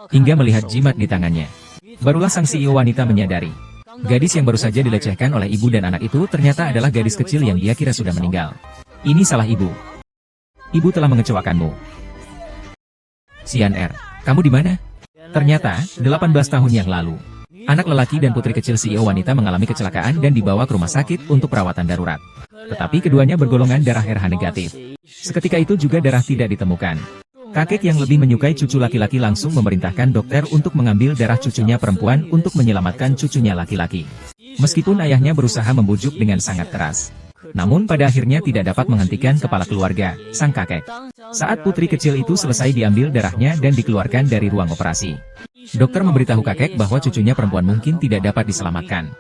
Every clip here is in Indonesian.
hingga melihat jimat di tangannya. Barulah sang CEO wanita menyadari. Gadis yang baru saja dilecehkan oleh ibu dan anak itu ternyata adalah gadis kecil yang dia kira sudah meninggal. Ini salah ibu. Ibu telah mengecewakanmu. Xian Er, kamu di mana? Ternyata, 18 tahun yang lalu, anak lelaki dan putri kecil CEO wanita mengalami kecelakaan dan dibawa ke rumah sakit untuk perawatan darurat. Tetapi keduanya bergolongan darah RH negatif. Seketika itu juga darah tidak ditemukan. Kakek yang lebih menyukai cucu laki-laki langsung memerintahkan dokter untuk mengambil darah cucunya perempuan untuk menyelamatkan cucunya laki-laki. Meskipun ayahnya berusaha membujuk dengan sangat keras, namun pada akhirnya tidak dapat menghentikan kepala keluarga, sang kakek. Saat putri kecil itu selesai diambil darahnya dan dikeluarkan dari ruang operasi, dokter memberitahu kakek bahwa cucunya perempuan mungkin tidak dapat diselamatkan.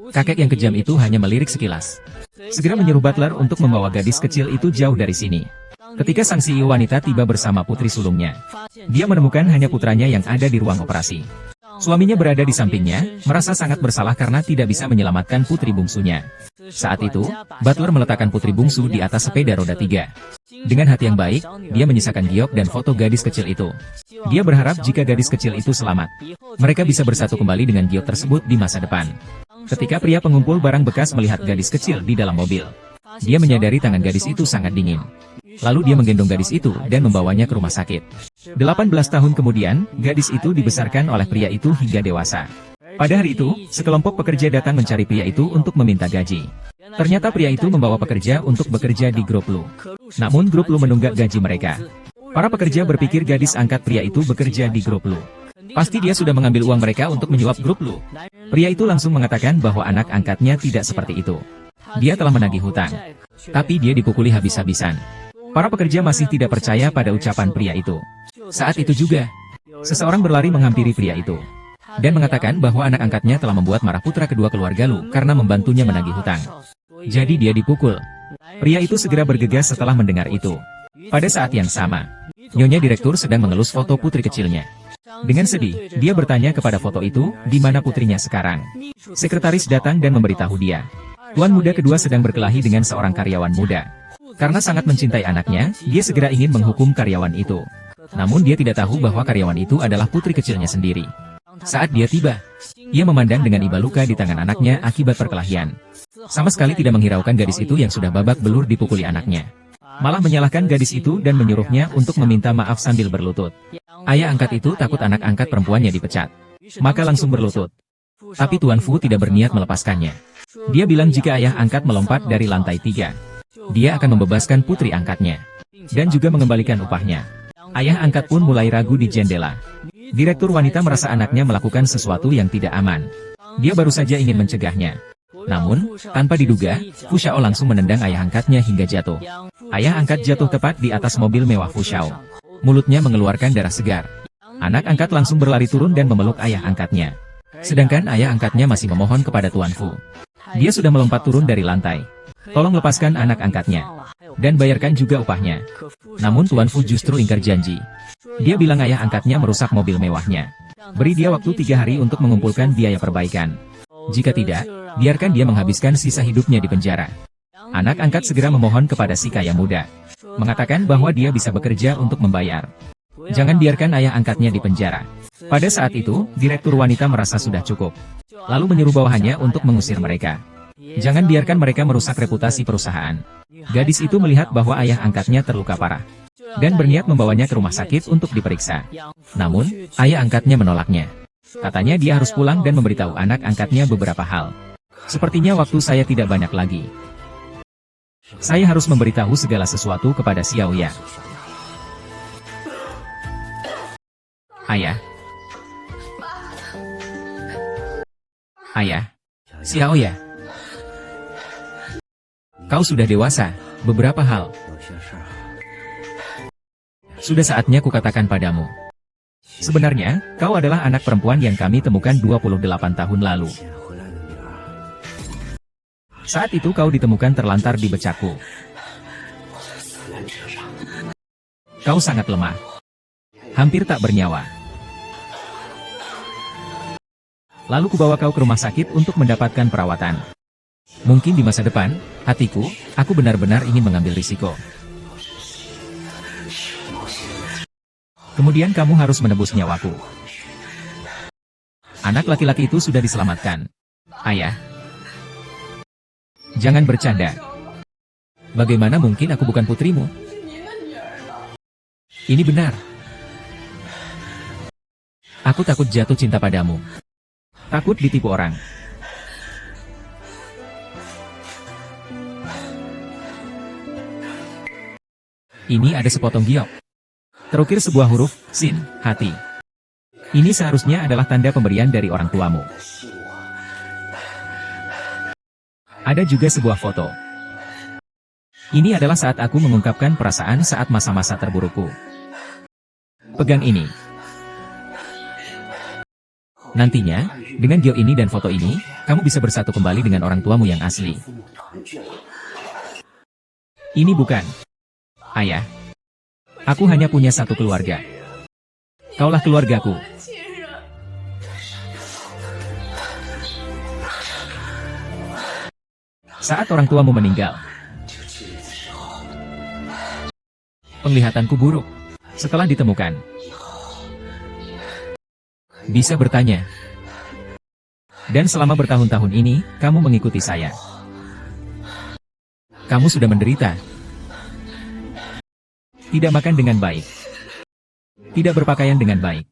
Kakek yang kejam itu hanya melirik sekilas, segera menyuruh butler untuk membawa gadis kecil itu jauh dari sini. Ketika sang CEO wanita tiba bersama putri sulungnya, dia menemukan hanya putranya yang ada di ruang operasi. Suaminya berada di sampingnya, merasa sangat bersalah karena tidak bisa menyelamatkan putri bungsunya. Saat itu, butler meletakkan putri bungsu di atas sepeda roda 3. Dengan hati yang baik, dia menyisakan giok dan foto gadis kecil itu. Dia berharap jika gadis kecil itu selamat, mereka bisa bersatu kembali dengan giok tersebut di masa depan. Ketika pria pengumpul barang bekas melihat gadis kecil di dalam mobil, dia menyadari tangan gadis itu sangat dingin. Lalu dia menggendong gadis itu dan membawanya ke rumah sakit. 18 tahun kemudian, gadis itu dibesarkan oleh pria itu hingga dewasa. Pada hari itu, sekelompok pekerja datang mencari pria itu untuk meminta gaji. Ternyata pria itu membawa pekerja untuk bekerja di grup Lu. Namun grup Lu menunggak gaji mereka. Para pekerja berpikir gadis angkat pria itu bekerja di grup Lu. Pasti dia sudah mengambil uang mereka untuk menyuap grup Lu. Pria itu langsung mengatakan bahwa anak angkatnya tidak seperti itu. Dia telah menagih hutang. Tapi dia dipukuli habis-habisan. Para pekerja masih tidak percaya pada ucapan pria itu. Saat itu juga, seseorang berlari menghampiri pria itu dan mengatakan bahwa anak angkatnya telah membuat marah putra kedua keluarga Lu karena membantunya menagih hutang. Jadi dia dipukul. Pria itu segera bergegas setelah mendengar itu. Pada saat yang sama, nyonya direktur sedang mengelus foto putri kecilnya. Dengan sedih, dia bertanya kepada foto itu, di mana putrinya sekarang. Sekretaris datang dan memberitahu dia, tuan muda kedua sedang berkelahi dengan seorang karyawan muda. Karena sangat mencintai anaknya, dia segera ingin menghukum karyawan itu. Namun dia tidak tahu bahwa karyawan itu adalah putri kecilnya sendiri. Saat dia tiba, ia memandang dengan iba luka di tangan anaknya akibat perkelahian. Sama sekali tidak menghiraukan gadis itu yang sudah babak belur dipukuli anaknya. Malah menyalahkan gadis itu dan menyuruhnya untuk meminta maaf sambil berlutut. Ayah angkat itu takut anak angkat perempuannya dipecat, maka langsung berlutut. Tapi Tuan Fu tidak berniat melepaskannya. Dia bilang jika ayah angkat melompat dari lantai 3, dia akan membebaskan putri angkatnya, dan juga mengembalikan upahnya. Ayah angkat pun mulai ragu di jendela. Direktur wanita merasa anaknya melakukan sesuatu yang tidak aman. Dia baru saja ingin mencegahnya. Namun, tanpa diduga, Fu Xiao langsung menendang ayah angkatnya hingga jatuh. Ayah angkat jatuh tepat di atas mobil mewah Fu Xiao. Mulutnya mengeluarkan darah segar. Anak angkat langsung berlari turun dan memeluk ayah angkatnya. Sedangkan ayah angkatnya masih memohon kepada Tuan Fu. Dia sudah melompat turun dari lantai. Tolong lepaskan anak angkatnya, dan bayarkan juga upahnya. Namun Tuan Fu justru ingkar janji. Dia bilang ayah angkatnya merusak mobil mewahnya. Beri dia waktu 3 hari untuk mengumpulkan biaya perbaikan. Jika tidak, biarkan dia menghabiskan sisa hidupnya di penjara. Anak angkat segera memohon kepada si kaya muda, mengatakan bahwa dia bisa bekerja untuk membayar. Jangan biarkan ayah angkatnya di penjara. Pada saat itu, direktur wanita merasa sudah cukup. Lalu menyuruh bawahannya untuk mengusir mereka. Jangan biarkan mereka merusak reputasi perusahaan. Gadis itu melihat bahwa ayah angkatnya terluka parah, dan berniat membawanya ke rumah sakit untuk diperiksa. Namun, ayah angkatnya menolaknya. Katanya dia harus pulang dan memberitahu anak angkatnya beberapa hal. Sepertinya waktu saya tidak banyak lagi. Saya harus memberitahu segala sesuatu kepada Xiao Ya. Ayah. Ayah. Xiao Ya. Kau sudah dewasa, beberapa hal sudah saatnya kukatakan padamu. Sebenarnya, kau adalah anak perempuan yang kami temukan 28 tahun lalu. Saat itu kau ditemukan terlantar di becaku. Kau sangat lemah, hampir tak bernyawa. Lalu kubawa kau ke rumah sakit untuk mendapatkan perawatan. Mungkin di masa depan, hatiku, aku benar-benar ingin mengambil risiko. Kemudian kamu harus menebus nyawaku. Anak laki-laki itu sudah diselamatkan. Ayah. Jangan bercanda. Bagaimana mungkin aku bukan putrimu? Ini benar. Aku takut jatuh cinta padamu. Takut ditipu orang. Ini ada sepotong giok. Terukir sebuah huruf, sin, hati. Ini seharusnya adalah tanda pemberian dari orang tuamu. Ada juga sebuah foto. Ini adalah saat aku mengungkapkan perasaan saat masa-masa terburukku. Pegang ini. Nantinya, dengan giok ini dan foto ini, kamu bisa bersatu kembali dengan orang tuamu yang asli. Ini bukan. Ayah. Aku hanya punya satu keluarga. Kaulah keluargaku. Saat orang tuamu meninggal, penglihatanku buruk. Setelah ditemukan, bisa bertanya. Dan selama bertahun-tahun ini, kamu mengikuti saya. Kamu sudah menderita. Tidak makan dengan baik. Tidak berpakaian dengan baik.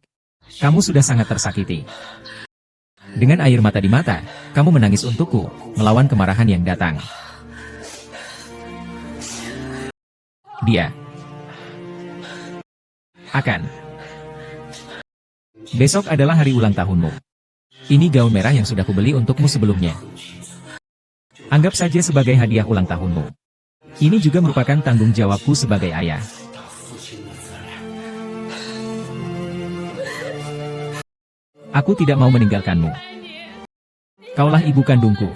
Kamu sudah sangat tersakiti. Dengan air mata di mata, kamu menangis untukku, melawan kemarahan yang datang. Dia akan. Besok adalah hari ulang tahunmu. Ini gaun merah yang sudah kubeli untukmu sebelumnya. Anggap saja sebagai hadiah ulang tahunmu. Ini juga merupakan tanggung jawabku sebagai ayah. Aku tidak mau meninggalkanmu. Kaulah ibu kandungku.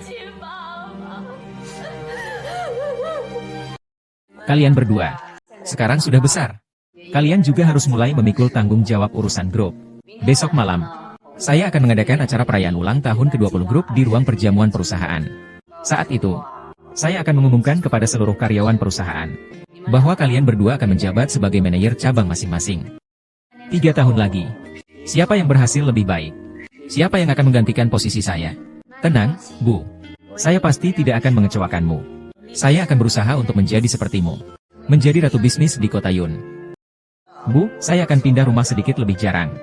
Kalian berdua sekarang sudah besar. Kalian juga harus mulai memikul tanggung jawab urusan grup. Besok malam, saya akan mengadakan acara perayaan ulang tahun ke-20 grup di ruang perjamuan perusahaan. Saat itu, saya akan mengumumkan kepada seluruh karyawan perusahaan bahwa kalian berdua akan menjabat sebagai manajer cabang masing-masing. 3 tahun lagi, siapa yang berhasil lebih baik? Siapa yang akan menggantikan posisi saya? Tenang, Bu. Saya pasti tidak akan mengecewakanmu. Saya akan berusaha untuk menjadi sepertimu. Menjadi ratu bisnis di kota Yun. Bu, saya akan pindah rumah sedikit lebih jarang.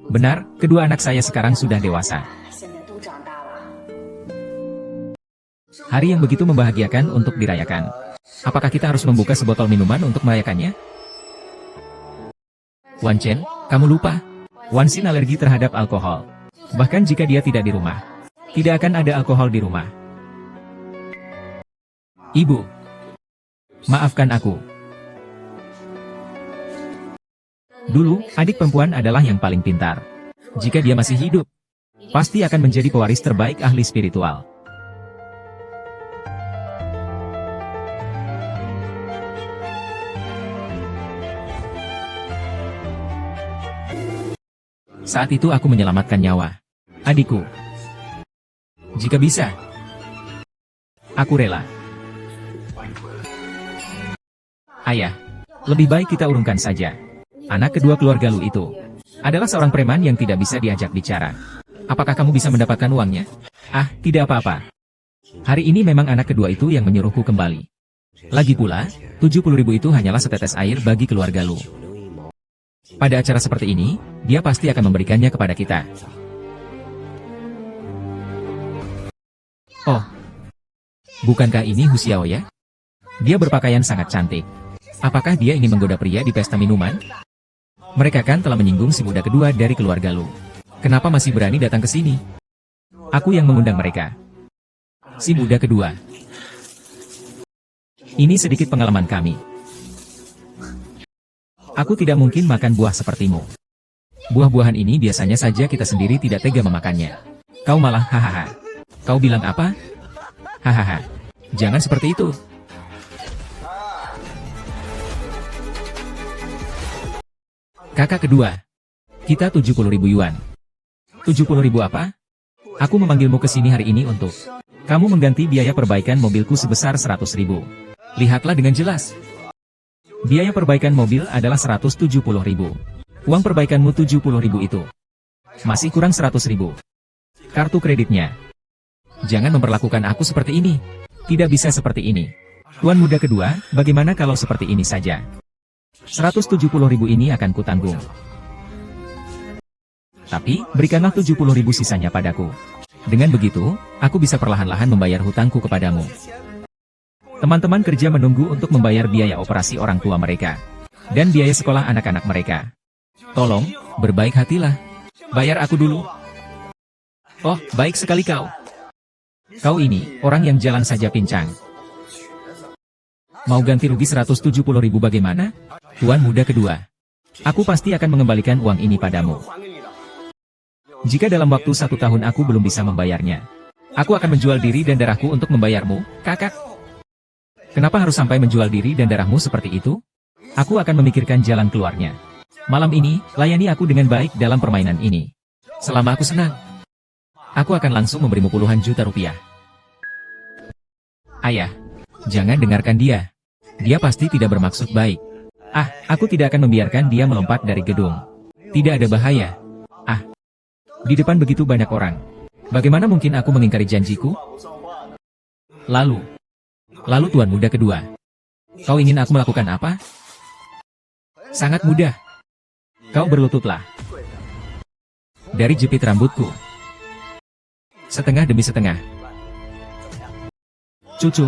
Benar, kedua anak saya sekarang sudah dewasa. Hari yang begitu membahagiakan untuk dirayakan. Apakah kita harus membuka sebotol minuman untuk merayakannya? Wan Chen, kamu lupa. Wan Xin alergi terhadap alkohol. Bahkan jika dia tidak di rumah, tidak akan ada alkohol di rumah. Ibu, maafkan aku. Dulu, adik perempuan adalah yang paling pintar. Jika dia masih hidup, pasti akan menjadi pewaris terbaik ahli spiritual. Saat itu aku menyelamatkan nyawa adikku. Jika bisa, aku rela. Ayah, lebih baik kita urungkan saja. Anak kedua keluarga Lu itu adalah seorang preman yang tidak bisa diajak bicara. Apakah kamu bisa mendapatkan uangnya? Ah, tidak apa-apa. Hari ini memang anak kedua itu yang menyuruhku kembali. Lagi pula, 70.000 itu hanyalah setetes air bagi keluarga Lu. Pada acara seperti ini, dia pasti akan memberikannya kepada kita. Oh, bukankah ini Hu Xiao ya? Dia berpakaian sangat cantik. Apakah dia ingin menggoda pria di pesta minuman? Mereka kan telah menyinggung si muda kedua dari keluarga Lu. Kenapa masih berani datang ke sini? Aku yang mengundang mereka. Si muda kedua. Ini sedikit pengalaman kami. Aku tidak mungkin makan buah sepertimu. Buah-buahan ini biasanya saja kita sendiri tidak tega memakannya. Kau malah hahaha. Kau bilang apa? Hahaha. Jangan seperti itu. Kakak kedua. Kita 70.000 yuan. 70.000 apa? Aku memanggilmu ke sini hari ini untuk kamu mengganti biaya perbaikan mobilku sebesar 100.000. Lihatlah dengan jelas. Biaya perbaikan mobil adalah 170.000. Uang perbaikanmu 70.000 itu Masih kurang 100.000. Kartu kreditnya. Jangan memperlakukan aku seperti ini. Tidak bisa seperti ini. Tuan muda kedua, bagaimana kalau seperti ini saja? 170.000 ini akan kutanggung. Tapi, berikanlah 70.000 sisanya padaku. Dengan begitu, aku bisa perlahan-lahan membayar hutangku kepadamu. Teman-teman kerja menunggu untuk membayar biaya operasi orang tua mereka. Dan biaya sekolah anak-anak mereka. Tolong, berbaik hatilah. Bayar aku dulu. Oh, baik sekali kau. Kau ini, orang yang jalan saja pincang. Mau ganti rugi 170.000 bagaimana? Tuan muda kedua. Aku pasti akan mengembalikan uang ini padamu. Jika dalam waktu 1 tahun aku belum bisa membayarnya, aku akan menjual diri dan darahku untuk membayarmu, kakak. Kenapa harus sampai menjual diri dan darahmu seperti itu? Aku akan memikirkan jalan keluarnya. Malam ini, layani aku dengan baik dalam permainan ini. Selama aku senang, aku akan langsung memberimu puluhan juta rupiah. Ayah, jangan dengarkan dia. Dia pasti tidak bermaksud baik. Aku tidak akan membiarkan dia melompat dari gedung. Tidak ada bahaya. Di depan begitu banyak orang. Bagaimana mungkin aku mengingkari janjiku? Lalu Tuan muda kedua. Kau ingin aku melakukan apa? Sangat mudah. Kau berlututlah. Dari jepit rambutku. Setengah demi setengah. Cucu.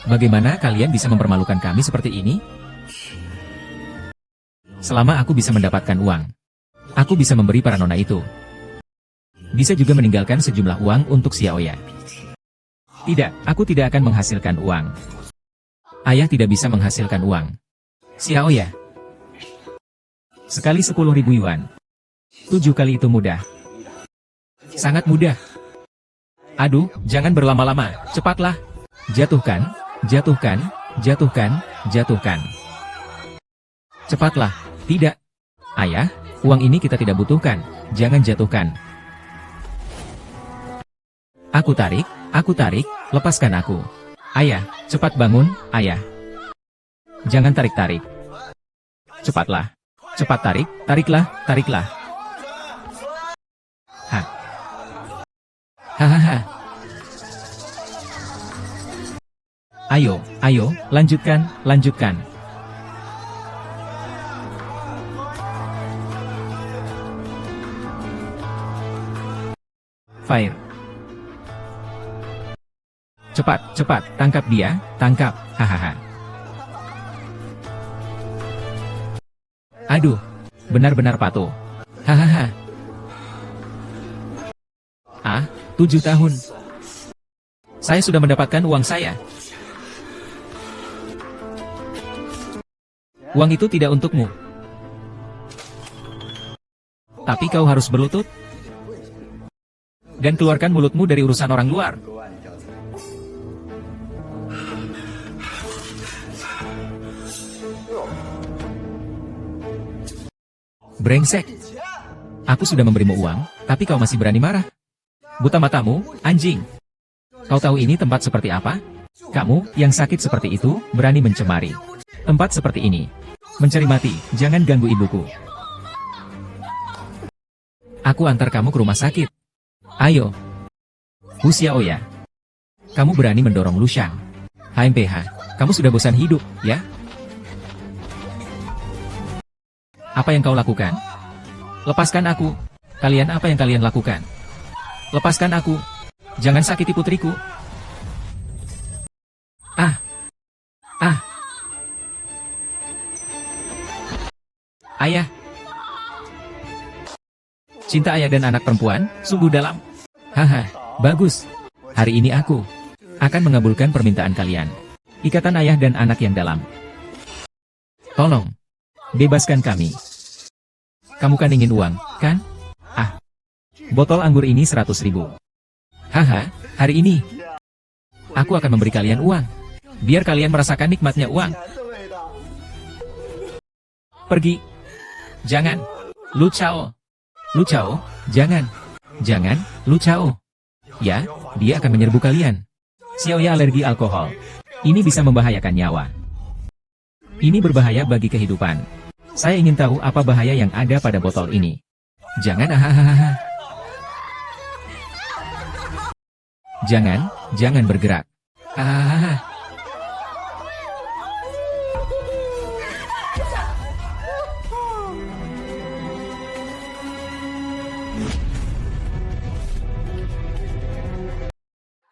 Bagaimana kalian bisa mempermalukan kami seperti ini? Selama aku bisa mendapatkan uang, aku bisa memberi para nona itu. Bisa juga meninggalkan sejumlah uang untuk Xiaoya. Tidak, aku tidak akan menghasilkan uang. Ayah tidak bisa menghasilkan uang. Xiaoya. Sekali 10.000 yuan. 7 kali itu mudah. Sangat mudah. Aduh, jangan berlama-lama, cepatlah. Jatuhkan. Cepatlah. Tidak. Ayah, uang ini kita tidak butuhkan. Jangan jatuhkan. Aku tarik, lepaskan aku. Ayah, cepat bangun, ayah. Jangan tarik-tarik. Cepatlah. Cepat tarik, tariklah. Hahaha. Ayo, lanjutkan. Fire. Cepat, tangkap dia, tangkap, hahaha. Aduh, benar-benar patuh. Hahaha. 7 tahun. Saya sudah mendapatkan uang saya. Uang itu tidak untukmu. Tapi kau harus berlutut. Dan keluarkan mulutmu dari urusan orang luar. Brengsek. Aku sudah memberimu uang, tapi kau masih berani marah. Buta matamu, anjing. Kau tahu ini tempat seperti apa? Kamu, yang sakit seperti itu, berani mencemari tempat seperti ini. Mencari mati, jangan ganggu ibuku. Aku antar kamu ke rumah sakit. Ayo. Hu Xiaoya. Kamu berani mendorong Lu Shang. HMPH, kamu sudah bosan hidup, ya? Apa yang kau lakukan? Lepaskan aku. Kalian apa yang kalian lakukan? Lepaskan aku. Jangan sakiti putriku. Ayah. Cinta ayah dan anak perempuan, sungguh dalam. Haha, bagus. Hari ini aku akan mengabulkan permintaan kalian. Ikatan ayah dan anak yang dalam. Tolong, bebaskan kami. Kamu kan ingin uang, kan? Botol anggur ini 100.000. Haha, hari ini aku akan memberi kalian uang. Biar kalian merasakan nikmatnya uang. Pergi. Jangan. Lu Chao, jangan. Lu Chao. Ya, dia akan menyerbu kalian. Xiaoya alergi alkohol. Ini bisa membahayakan nyawa. Ini berbahaya bagi kehidupan. Saya ingin tahu apa bahaya yang ada pada botol ini. Jangan hahaha. Jangan bergerak. Ah.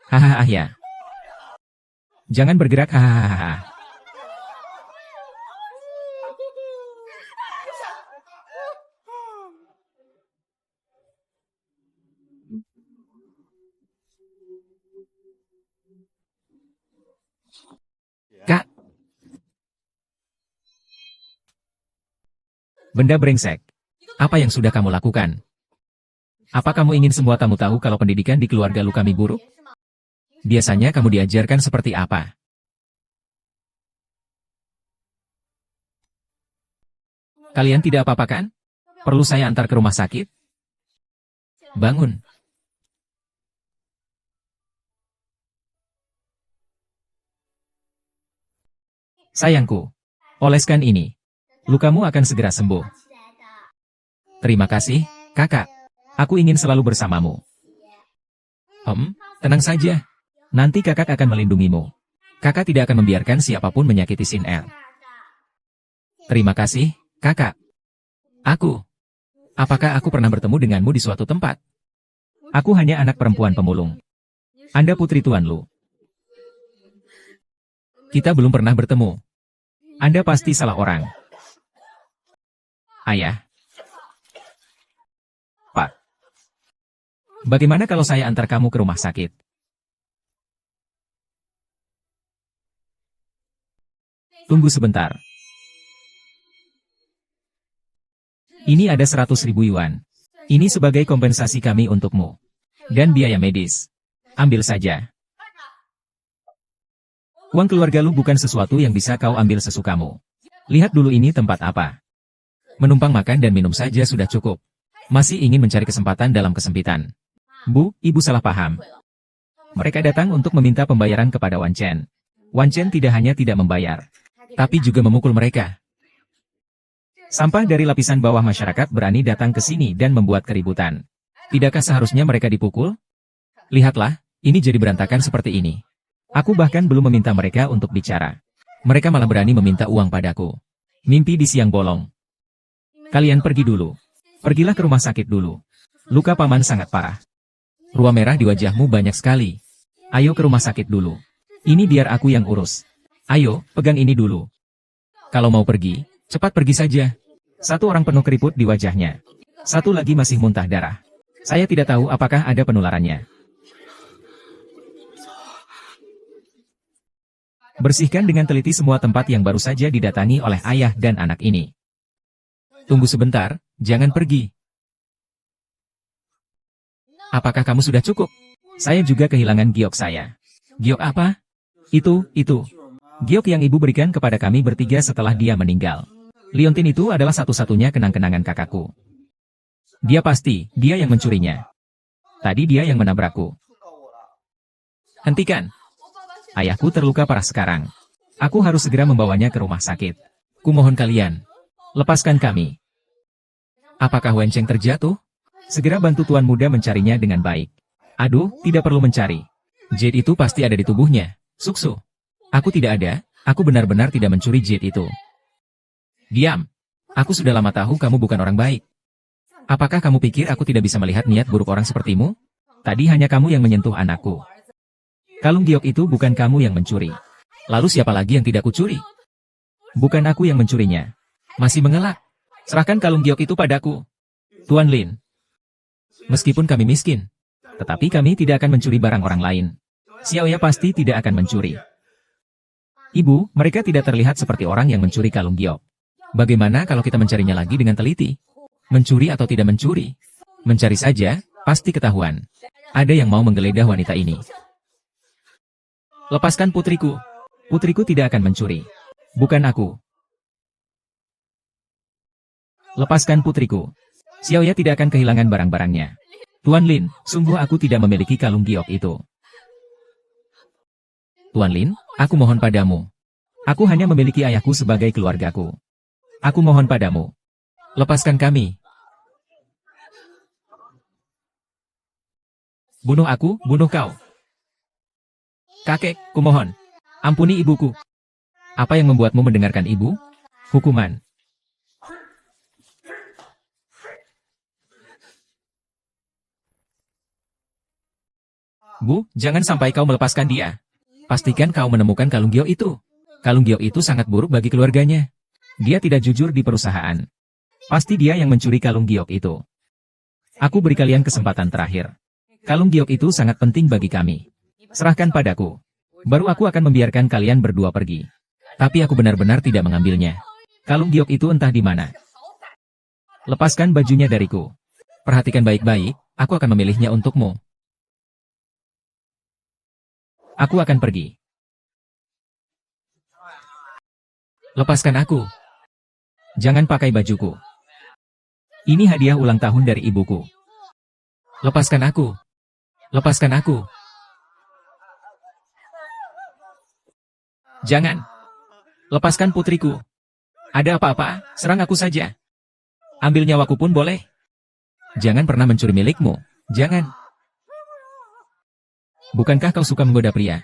Hahaha ya. Jangan bergerak hahaha. Kak. Benda brengsek. Apa yang sudah kamu lakukan? Apa kamu ingin semua tamu tahu kalau pendidikan di keluarga lu kami buruk? Biasanya kamu diajarkan seperti apa? Kalian tidak apa-apa kan? Perlu saya antar ke rumah sakit? Bangun. Sayangku, oleskan ini. Lukamu akan segera sembuh. Terima kasih, kakak. Aku ingin selalu bersamamu. Tenang saja. Nanti kakak akan melindungimu. Kakak tidak akan membiarkan siapapun menyakiti Sin Er. Terima kasih, kakak. Apakah aku pernah bertemu denganmu di suatu tempat? Aku hanya anak perempuan pemulung. Anda putri Tuan Lu. Kita belum pernah bertemu. Anda pasti salah orang. Ayah. Pak. Bagaimana kalau saya antar kamu ke rumah sakit? Tunggu sebentar. Ini ada 100.000 yuan. Ini sebagai kompensasi kami untukmu. Dan biaya medis. Ambil saja. Uang keluarga lu bukan sesuatu yang bisa kau ambil sesukamu. Lihat dulu ini tempat apa. Menumpang makan dan minum saja sudah cukup. Masih ingin mencari kesempatan dalam kesempitan. Bu, ibu salah paham. Mereka datang untuk meminta pembayaran kepada Wan Chen. Wan Chen tidak hanya tidak membayar, tapi juga memukul mereka. Sampah dari lapisan bawah masyarakat berani datang ke sini dan membuat keributan. Tidakkah seharusnya mereka dipukul? Lihatlah, ini jadi berantakan seperti ini. Aku bahkan belum meminta mereka untuk bicara. Mereka malah berani meminta uang padaku. Mimpi di siang bolong. Kalian pergi dulu. Pergilah ke rumah sakit dulu. Luka paman sangat parah. Ruam merah di wajahmu banyak sekali. Ayo ke rumah sakit dulu. Ini biar aku yang urus. Ayo, pegang ini dulu. Kalau mau pergi, cepat pergi saja. Satu orang penuh keriput di wajahnya. Satu lagi masih muntah darah. Saya tidak tahu apakah ada penularannya. Bersihkan dengan teliti semua tempat yang baru saja didatangi oleh ayah dan anak ini. Tunggu sebentar, jangan pergi. Apakah kamu sudah cukup? Saya juga kehilangan giok saya. Giok apa? Itu. Giok yang ibu berikan kepada kami bertiga setelah dia meninggal. Liontin itu adalah satu-satunya kenang-kenangan kakakku. Dia yang mencurinya. Tadi dia yang menabrakku. Hentikan. Ayahku terluka parah sekarang. Aku harus segera membawanya ke rumah sakit. Kumohon kalian. Lepaskan kami. Apakah Wen Cheng terjatuh? Segera bantu tuan muda mencarinya dengan baik. Aduh, tidak perlu mencari. Jade itu pasti ada di tubuhnya. Suksu. Aku tidak ada, aku benar-benar tidak mencuri jade itu. Diam. Aku sudah lama tahu kamu bukan orang baik. Apakah kamu pikir aku tidak bisa melihat niat buruk orang sepertimu? Tadi hanya kamu yang menyentuh anakku. Kalung giok itu bukan kamu yang mencuri. Lalu siapa lagi yang tidak kucuri? Bukan aku yang mencurinya. Masih mengelak. Serahkan kalung giok itu padaku. Tuan Lin. Meskipun kami miskin, tetapi kami tidak akan mencuri barang orang lain. Xiaoya pasti tidak akan mencuri. Ibu, mereka tidak terlihat seperti orang yang mencuri kalung giok. Bagaimana kalau kita mencarinya lagi dengan teliti? Mencuri atau tidak mencuri? Mencari saja, pasti ketahuan. Ada yang mau menggeledah wanita ini. Lepaskan putriku. Putriku tidak akan mencuri. Bukan aku. Lepaskan putriku. Xiaoya tidak akan kehilangan barang-barangnya. Tuan Lin, sungguh aku tidak memiliki kalung giok itu. Tuan Lin, aku mohon padamu. Aku hanya memiliki ayahku sebagai keluargaku. Aku mohon padamu. Lepaskan kami. Bunuh aku, bunuh kau. Kakek, kumohon. Ampuni ibuku. Apa yang membuatmu mendengarkan ibu? Hukuman. Bu, jangan sampai kau melepaskan dia. Pastikan kau menemukan kalung giok itu. Kalung giok itu sangat buruk bagi keluarganya. Dia tidak jujur di perusahaan. Pasti dia yang mencuri kalung giok itu. Aku beri kalian kesempatan terakhir. Kalung giok itu sangat penting bagi kami. Serahkan padaku. Baru aku akan membiarkan kalian berdua pergi. Tapi aku benar-benar tidak mengambilnya. Kalung giok itu entah di mana. Lepaskan bajunya dariku. Perhatikan baik-baik, aku akan memilihnya untukmu. Aku akan pergi. Lepaskan aku. Jangan pakai bajuku. Ini hadiah ulang tahun dari ibuku. Lepaskan aku. Lepaskan aku. Jangan. Lepaskan putriku. Ada apa-apa, serang aku saja. Ambil nyawaku pun boleh. Jangan pernah mencuri milikmu. Jangan. Bukankah kau suka menggoda pria?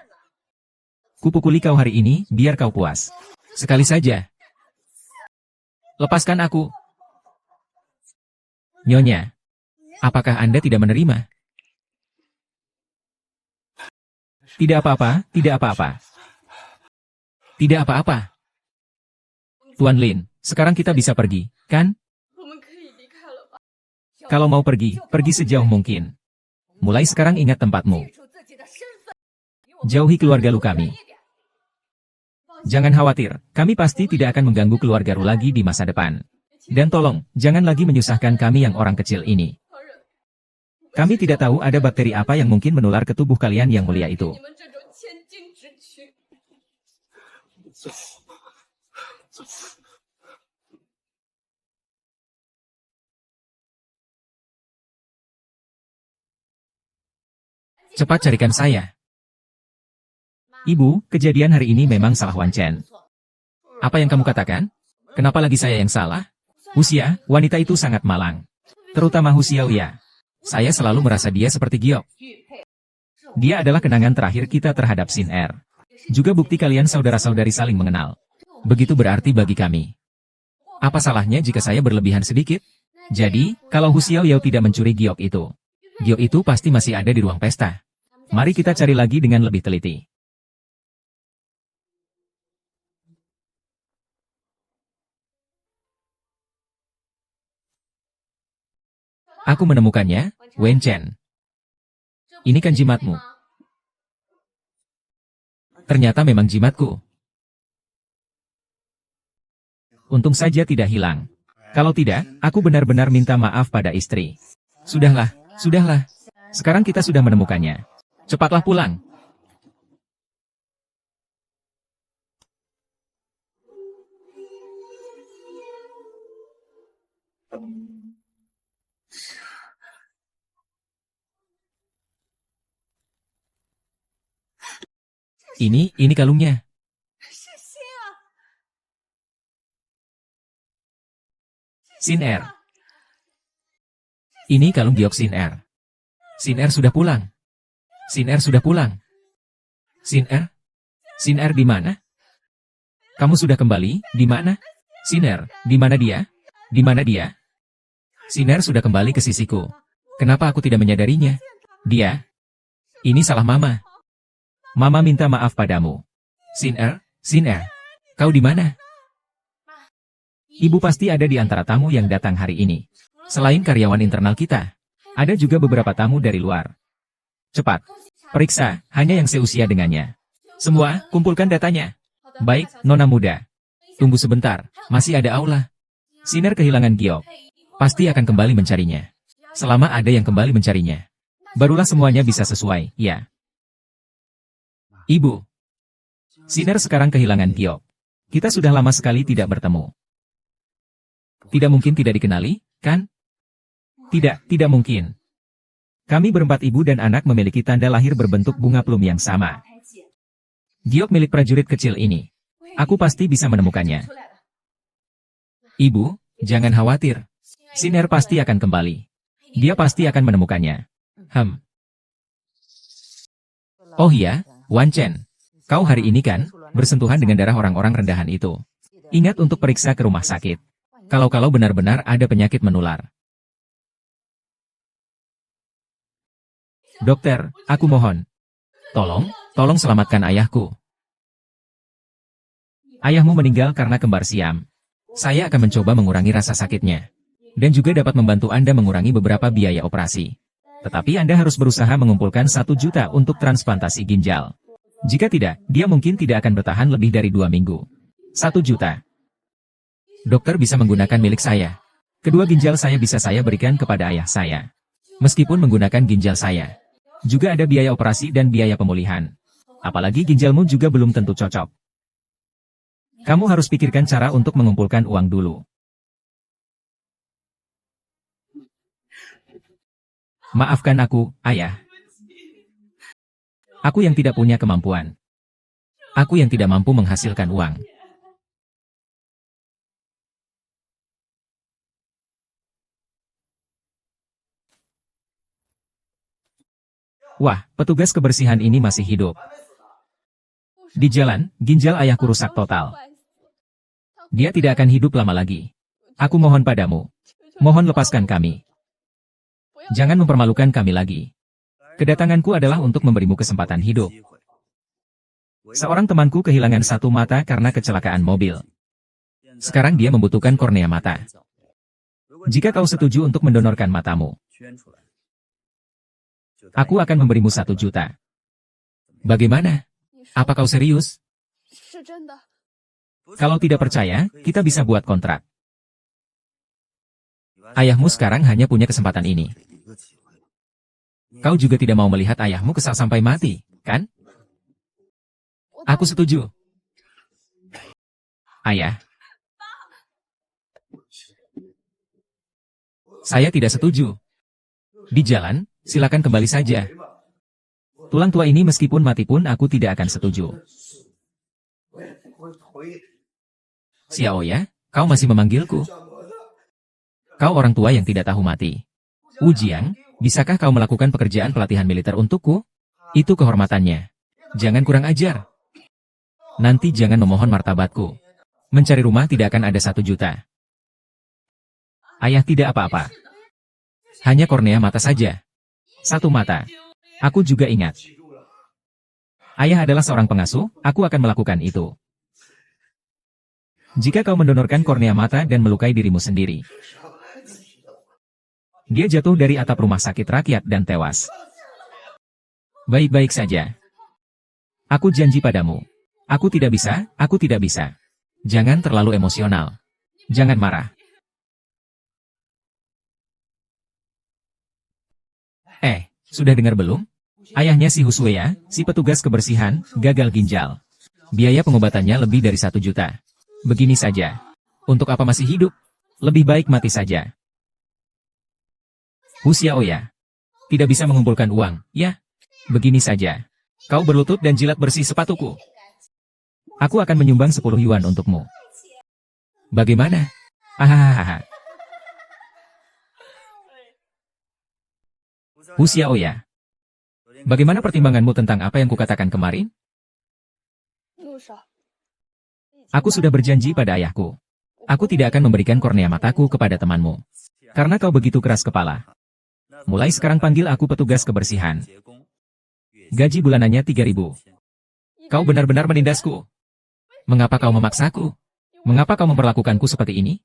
Kupukuli kau hari ini, biar kau puas. Sekali saja. Lepaskan aku. Nyonya. Apakah Anda tidak menerima? Tidak apa-apa, tidak apa-apa. Tidak apa-apa. Tuan Lin, sekarang kita bisa pergi, kan? Kalau mau pergi, pergi sejauh mungkin. Mulai sekarang ingat tempatmu. Jauhi keluarga lu kami. Jangan khawatir, kami pasti tidak akan mengganggu keluarga lu lagi di masa depan. Dan tolong, jangan lagi menyusahkan kami yang orang kecil ini. Kami tidak tahu ada bakteri apa yang mungkin menular ke tubuh kalian yang mulia itu. Cepat carikan saya. Ibu, kejadian hari ini memang salah Wan Chen. Apa yang kamu katakan? Kenapa lagi saya yang salah? Husia, wanita itu sangat malang. Terutama Husia Lia. Saya selalu merasa dia seperti giok. Dia adalah kenangan terakhir kita terhadap Sin Er. Juga bukti kalian saudara-saudari saling mengenal. Begitu berarti bagi kami. Apa salahnya jika saya berlebihan sedikit? Jadi, kalau Hu Xiaoyao tidak mencuri giok itu pasti masih ada di ruang pesta. Mari kita cari lagi dengan lebih teliti. Aku menemukannya, Wen Chen. Ini kan jimatmu. Ternyata memang jimatku. Untung saja tidak hilang. Kalau tidak, aku benar-benar minta maaf pada istri. Sudahlah, sudahlah. Sekarang kita sudah menemukannya. Cepatlah pulang. Ini kalungnya. Sin Er. Ini kalung giok Sin Er. Sin Er sudah pulang. Sin Er sudah pulang. Sin Er? Sin Er di mana? Kamu sudah kembali, di mana? Sin Er, di mana dia? Di mana dia? Sin Er sudah kembali ke sisiku. Kenapa aku tidak menyadarinya? Dia. Ini salah Mama. Mama minta maaf padamu. Sin Er, kau di mana? Ibu pasti ada di antara tamu yang datang hari ini. Selain karyawan internal kita, ada juga beberapa tamu dari luar. Cepat, periksa, hanya yang seusia dengannya. Semua, kumpulkan datanya. Baik, Nona muda. Tunggu sebentar, masih ada aula. Sin Er kehilangan giok. Pasti akan kembali mencarinya. Selama ada yang kembali mencarinya, barulah semuanya bisa sesuai, ya. Ibu. Sin Er sekarang kehilangan giok. Kita sudah lama sekali tidak bertemu. Tidak mungkin tidak dikenali, kan? Tidak mungkin. Kami berempat ibu dan anak memiliki tanda lahir berbentuk bunga plum yang sama. Giok milik prajurit kecil ini. Aku pasti bisa menemukannya. Ibu, jangan khawatir. Siner pasti akan kembali. Dia pasti akan menemukannya. Oh iya, Wan Chen. Kau hari ini kan, bersentuhan dengan darah orang-orang rendahan itu. Ingat untuk periksa ke rumah sakit. Kalau benar-benar ada penyakit menular. Dokter, aku mohon. Tolong selamatkan ayahku. Ayahmu meninggal karena kembar siam. Saya akan mencoba mengurangi rasa sakitnya. Dan juga dapat membantu Anda mengurangi beberapa biaya operasi. Tetapi Anda harus berusaha mengumpulkan 1 juta untuk transplantasi ginjal. Jika tidak, dia mungkin tidak akan bertahan lebih dari 2 minggu. 1 juta. Dokter bisa menggunakan milik saya. Kedua ginjal saya bisa saya berikan kepada ayah saya. Meskipun menggunakan ginjal saya. Juga ada biaya operasi dan biaya pemulihan. Apalagi ginjalmu juga belum tentu cocok. Kamu harus pikirkan cara untuk mengumpulkan uang dulu. Maafkan aku, ayah. Aku yang tidak punya kemampuan. Aku yang tidak mampu menghasilkan uang. Wah, petugas kebersihan ini masih hidup. Di jalan, ginjal ayahku rusak total. Dia tidak akan hidup lama lagi. Aku mohon padamu. Mohon lepaskan kami. Jangan mempermalukan kami lagi. Kedatanganku adalah untuk memberimu kesempatan hidup. Seorang temanku kehilangan 1 mata karena kecelakaan mobil. Sekarang dia membutuhkan kornea mata. Jika kau setuju untuk mendonorkan matamu, aku akan memberimu 1 juta. Bagaimana? Apa kau serius? Kalau tidak percaya, kita bisa buat kontrak. Ayahmu sekarang hanya punya kesempatan ini. Kau juga tidak mau melihat ayahmu kesal sampai mati, kan? Aku setuju. Ayah. Saya tidak setuju. Di jalan, silakan kembali saja. Tulang tua ini meskipun mati pun aku tidak akan setuju. Xiao ya, kau masih memanggilku? Kau orang tua yang tidak tahu mati. Wu Jiang, bisakah kau melakukan pekerjaan pelatihan militer untukku? Itu kehormatannya. Jangan kurang ajar. Nanti jangan memohon martabatku. Mencari rumah tidak akan ada 1 juta. Ayah tidak apa-apa. Hanya kornea mata saja. 1 mata. Aku juga ingat. Ayah adalah seorang pengasuh, aku akan melakukan itu. Jika kau mendonorkan kornea mata dan melukai dirimu sendiri. Dia jatuh dari atap rumah sakit rakyat dan tewas. Baik-baik saja. Aku janji padamu. Aku tidak bisa. Jangan terlalu emosional. Jangan marah. Sudah dengar belum? Ayahnya si Huswea, si petugas kebersihan, gagal ginjal. Biaya pengobatannya lebih dari 1 juta. Begini saja. Untuk apa masih hidup? Lebih baik mati saja. Hu Xiaoya. Tidak bisa mengumpulkan uang, ya? Begini saja. Kau berlutut dan jilat bersih sepatuku. Aku akan menyumbang 10 yuan untukmu. Bagaimana? Hahaha. Hu Xiaoya. Bagaimana pertimbanganmu tentang apa yang kukatakan kemarin? Aku sudah berjanji pada ayahku. Aku tidak akan memberikan kornea mataku kepada temanmu. Karena kau begitu keras kepala. Mulai sekarang panggil aku petugas kebersihan. Gaji bulanannya 3.000. Kau benar-benar menindasku. Mengapa kau memaksaku? Mengapa kau memperlakukanku seperti ini?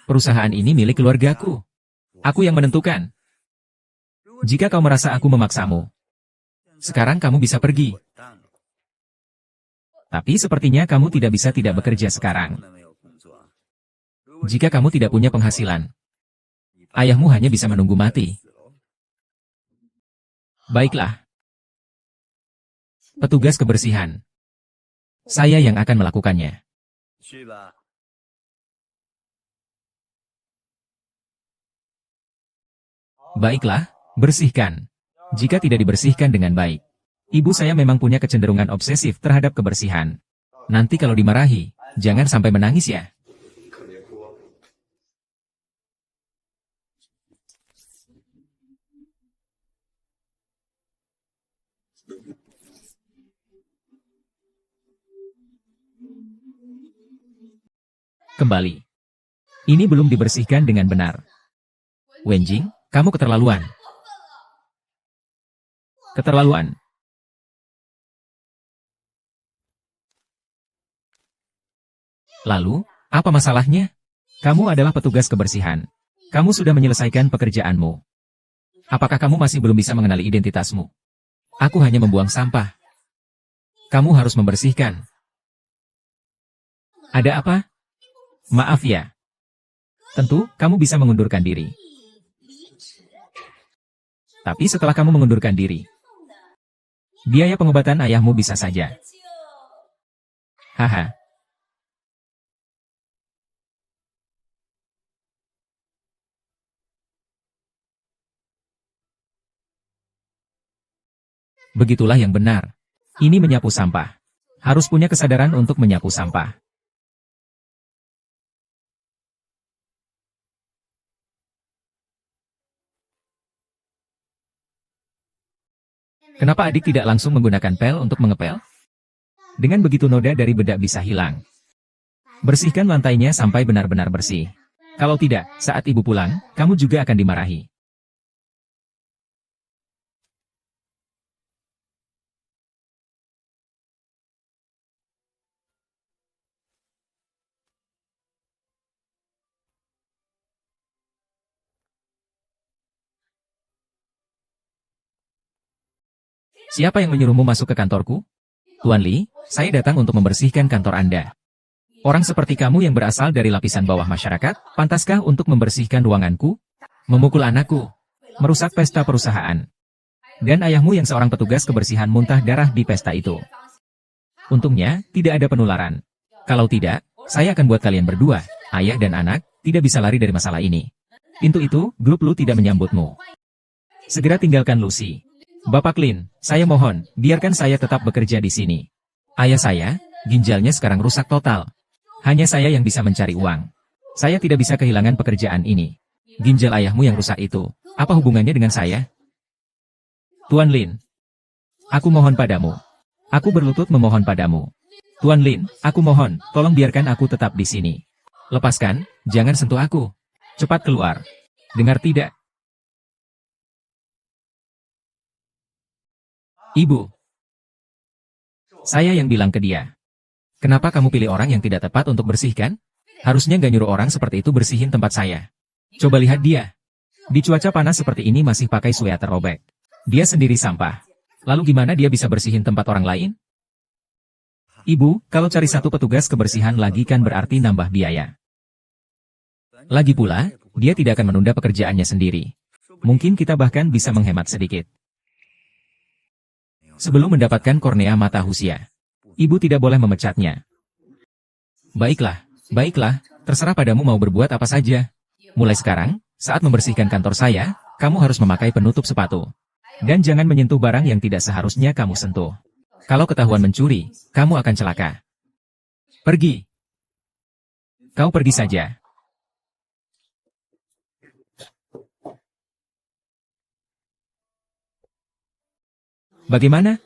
Perusahaan ini milik keluargaku. Aku yang menentukan. Jika kau merasa aku memaksamu, sekarang kamu bisa pergi. Tapi sepertinya kamu tidak bisa tidak bekerja sekarang. Jika kamu tidak punya penghasilan, ayahmu hanya bisa menunggu mati. Baiklah. Petugas kebersihan. Saya yang akan melakukannya. Baiklah, bersihkan. Jika tidak dibersihkan dengan baik, Ibu saya memang punya kecenderungan obsesif terhadap kebersihan. Nanti kalau dimarahi, jangan sampai menangis ya. Kembali. Ini belum dibersihkan dengan benar. Wenjing, kamu keterlaluan. Keterlaluan. Lalu, apa masalahnya? Kamu adalah petugas kebersihan. Kamu sudah menyelesaikan pekerjaanmu. Apakah kamu masih belum bisa mengenali identitasmu? Aku hanya membuang sampah. Kamu harus membersihkan. Ada apa? Maaf ya. Tentu, kamu bisa mengundurkan diri. Tapi setelah kamu mengundurkan diri, biaya pengobatan ayahmu bisa saja. Haha. Begitulah yang benar. Ini menyapu sampah. Harus punya kesadaran untuk menyapu sampah. Kenapa adik tidak langsung menggunakan pel untuk mengepel? Dengan begitu noda dari bedak bisa hilang. Bersihkan lantainya sampai benar-benar bersih. Kalau tidak, saat ibu pulang, kamu juga akan dimarahi. Siapa yang menyuruhmu masuk ke kantorku? Tuan Li, saya datang untuk membersihkan kantor Anda. Orang seperti kamu yang berasal dari lapisan bawah masyarakat, pantaskah untuk membersihkan ruanganku? Memukul anakku? Merusak pesta perusahaan? Dan ayahmu yang seorang petugas kebersihan muntah darah di pesta itu. Untungnya, tidak ada penularan. Kalau tidak, saya akan buat kalian berdua, ayah dan anak, tidak bisa lari dari masalah ini. Pintu itu, grup Lu tidak menyambutmu. Segera tinggalkan Lucy. Bapak Lin, saya mohon, biarkan saya tetap bekerja di sini. Ayah saya, ginjalnya sekarang rusak total. Hanya saya yang bisa mencari uang. Saya tidak bisa kehilangan pekerjaan ini. Ginjal ayahmu yang rusak itu, apa hubungannya dengan saya? Tuan Lin, aku mohon padamu. Aku berlutut memohon padamu. Tuan Lin, aku mohon, tolong biarkan aku tetap di sini. Lepaskan, jangan sentuh aku. Cepat keluar. Dengar tidak? Ibu. Saya yang bilang ke dia. Kenapa kamu pilih orang yang tidak tepat untuk bersihkan? Harusnya nggak nyuruh orang seperti itu bersihin tempat saya. Coba lihat dia. Di cuaca panas seperti ini masih pakai sweater robek. Dia sendiri sampah. Lalu gimana dia bisa bersihin tempat orang lain? Ibu, kalau cari satu petugas kebersihan lagi kan berarti nambah biaya. Lagi pula, dia tidak akan menunda pekerjaannya sendiri. Mungkin kita bahkan bisa menghemat sedikit. Sebelum mendapatkan kornea mata Husia, ibu tidak boleh memecatnya. Baiklah, baiklah, terserah padamu mau berbuat apa saja. Mulai sekarang, saat membersihkan kantor saya, kamu harus memakai penutup sepatu. Dan jangan menyentuh barang yang tidak seharusnya kamu sentuh. Kalau ketahuan mencuri, kamu akan celaka. Pergi. Kau pergi saja. Bagaimana?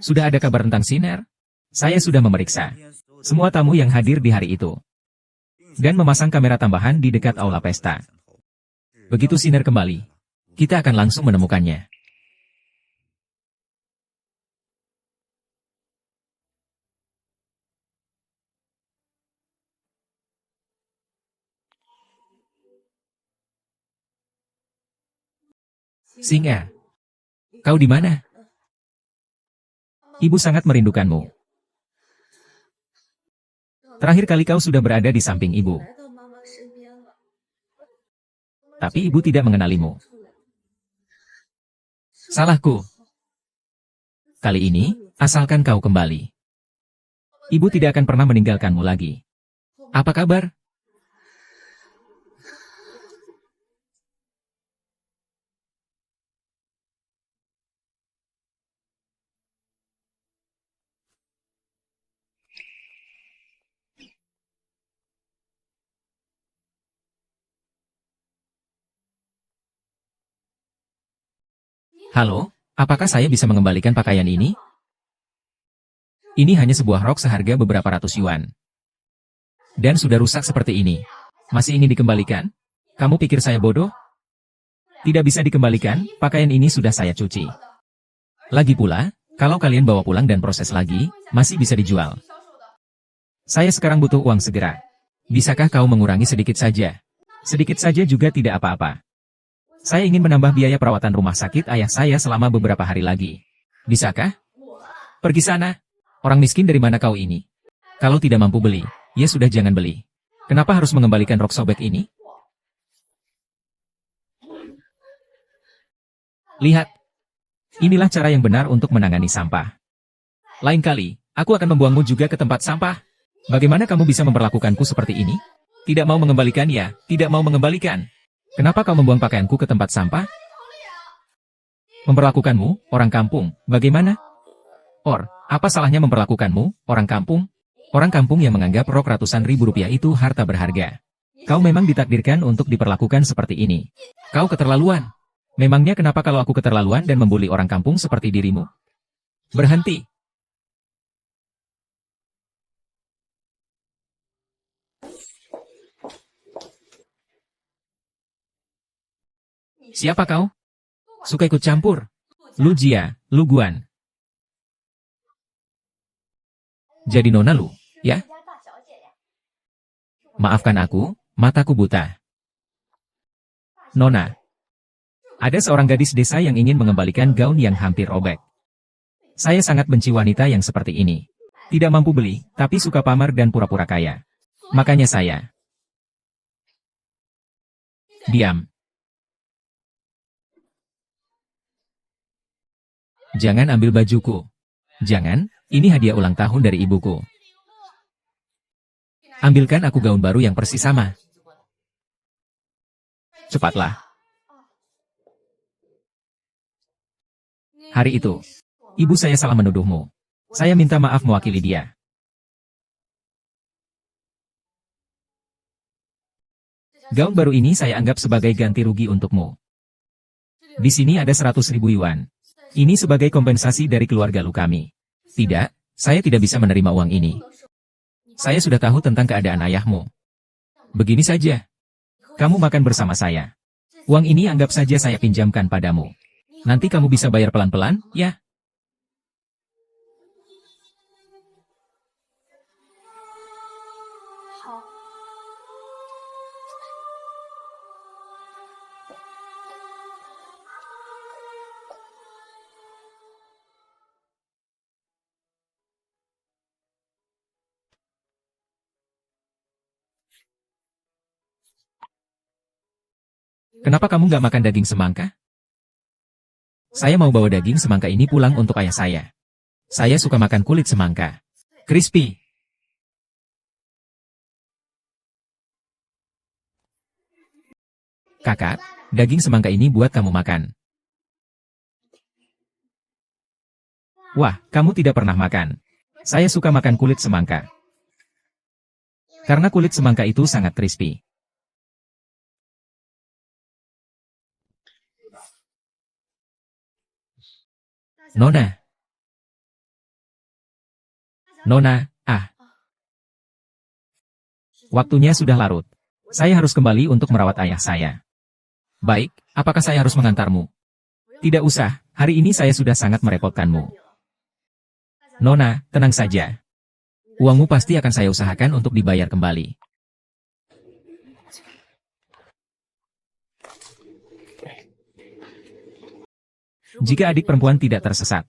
Sudah ada kabar tentang Siner? Saya sudah memeriksa semua tamu yang hadir di hari itu. Dan memasang kamera tambahan di dekat aula pesta. Begitu Siner kembali, kita akan langsung menemukannya. Singa, kau di mana? Ibu sangat merindukanmu. Terakhir kali kau sudah berada di samping ibu. Tapi ibu tidak mengenalimu. Salahku. Kali ini, asalkan kau kembali. Ibu tidak akan pernah meninggalkanmu lagi. Apa kabar? Halo, apakah saya bisa mengembalikan pakaian ini? Ini hanya sebuah rok seharga beberapa ratus yuan. Dan sudah rusak seperti ini. Masih ingin dikembalikan? Kamu pikir saya bodoh? Tidak bisa dikembalikan, pakaian ini sudah saya cuci. Lagi pula, kalau kalian bawa pulang dan proses lagi, masih bisa dijual. Saya sekarang butuh uang segera. Bisakah kau mengurangi sedikit saja? Sedikit saja juga tidak apa-apa. Saya ingin menambah biaya perawatan rumah sakit ayah saya selama beberapa hari lagi. Bisakah? Pergi sana. Orang miskin dari mana kau ini? Kalau tidak mampu beli, ya sudah jangan beli. Kenapa harus mengembalikan rok sobek ini? Lihat. Inilah cara yang benar untuk menangani sampah. Lain kali, aku akan membuangmu juga ke tempat sampah. Bagaimana kamu bisa memperlakukanku seperti ini? Tidak mau mengembalikan ya? Tidak mau mengembalikan. Kenapa kau membuang pakaianku ke tempat sampah? Memperlakukanmu, orang kampung, bagaimana? Apa salahnya memperlakukanmu, orang kampung? Orang kampung yang menganggap rok ratusan ribu rupiah itu harta berharga. Kau memang ditakdirkan untuk diperlakukan seperti ini. Kau keterlaluan. Memangnya kenapa kalau aku keterlaluan dan membuli orang kampung seperti dirimu? Berhenti. Siapa kau? Suka ikut campur? Lu Jia, lu Guan. Jadi nona lu, ya? Maafkan aku, mataku buta. Nona. Ada seorang gadis desa yang ingin mengembalikan gaun yang hampir robek. Saya sangat benci wanita yang seperti ini. Tidak mampu beli, tapi suka pamer dan pura-pura kaya. Makanya saya. Diam. Jangan ambil bajuku. Jangan, ini hadiah ulang tahun dari ibuku. Ambilkan aku gaun baru yang persis sama. Cepatlah. Hari itu, ibu saya salah menuduhmu. Saya minta maaf mewakili dia. Gaun baru ini saya anggap sebagai ganti rugi untukmu. Di sini ada 100.000 yuan. Ini sebagai kompensasi dari keluarga lu kami. Tidak, saya tidak bisa menerima uang ini. Saya sudah tahu tentang keadaan ayahmu. Begini saja. Kamu makan bersama saya. Uang ini anggap saja saya pinjamkan padamu. Nanti kamu bisa bayar pelan-pelan, ya? Kenapa kamu nggak makan daging semangka? Saya mau bawa daging semangka ini pulang untuk ayah saya. Saya suka makan kulit semangka. Crispy. Kakak, daging semangka ini buat kamu makan. Wah, kamu tidak pernah makan. Saya suka makan kulit semangka. Karena kulit semangka itu sangat crispy. Nona. Nona, waktunya sudah larut. Saya harus kembali untuk merawat ayah saya. Baik, apakah saya harus mengantarmu? Tidak usah, hari ini saya sudah sangat merepotkanmu. Nona, tenang saja. Uangmu pasti akan saya usahakan untuk dibayar kembali. Jika adik perempuan tidak tersesat,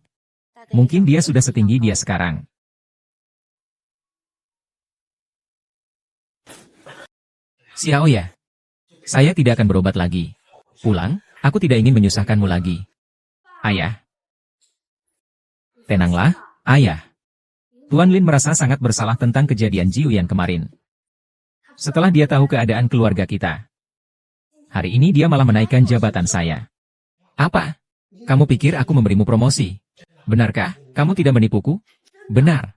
mungkin dia sudah setinggi dia sekarang. Xiaoya, saya tidak akan berobat lagi. Pulang, aku tidak ingin menyusahkanmu lagi. Ayah. Tenanglah, ayah. Tuan Lin merasa sangat bersalah tentang kejadian Jiuyan kemarin. Setelah dia tahu keadaan keluarga kita. Hari ini dia malah menaikkan jabatan saya. Apa? Kamu pikir aku memberimu promosi? Benarkah, kamu tidak menipuku? Benar.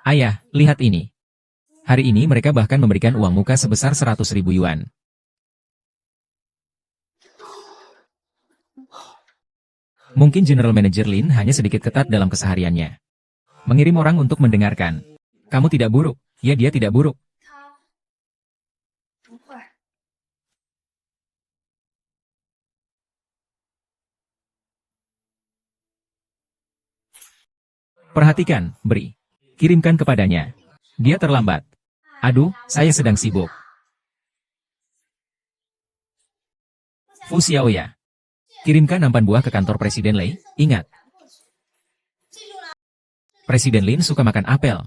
Ayah, lihat ini. Hari ini mereka bahkan memberikan uang muka sebesar 100.000 yuan. Mungkin General Manager Lin hanya sedikit ketat dalam kesehariannya. Mengirim orang untuk mendengarkan. Kamu tidak buruk. Ya, dia tidak buruk. Perhatikan, beri. Kirimkan kepadanya. Dia terlambat. Aduh, saya sedang sibuk. Fu Xiaoya. Kirimkan 6 buah ke kantor Presiden Lei. Ingat. Presiden Lin suka makan apel.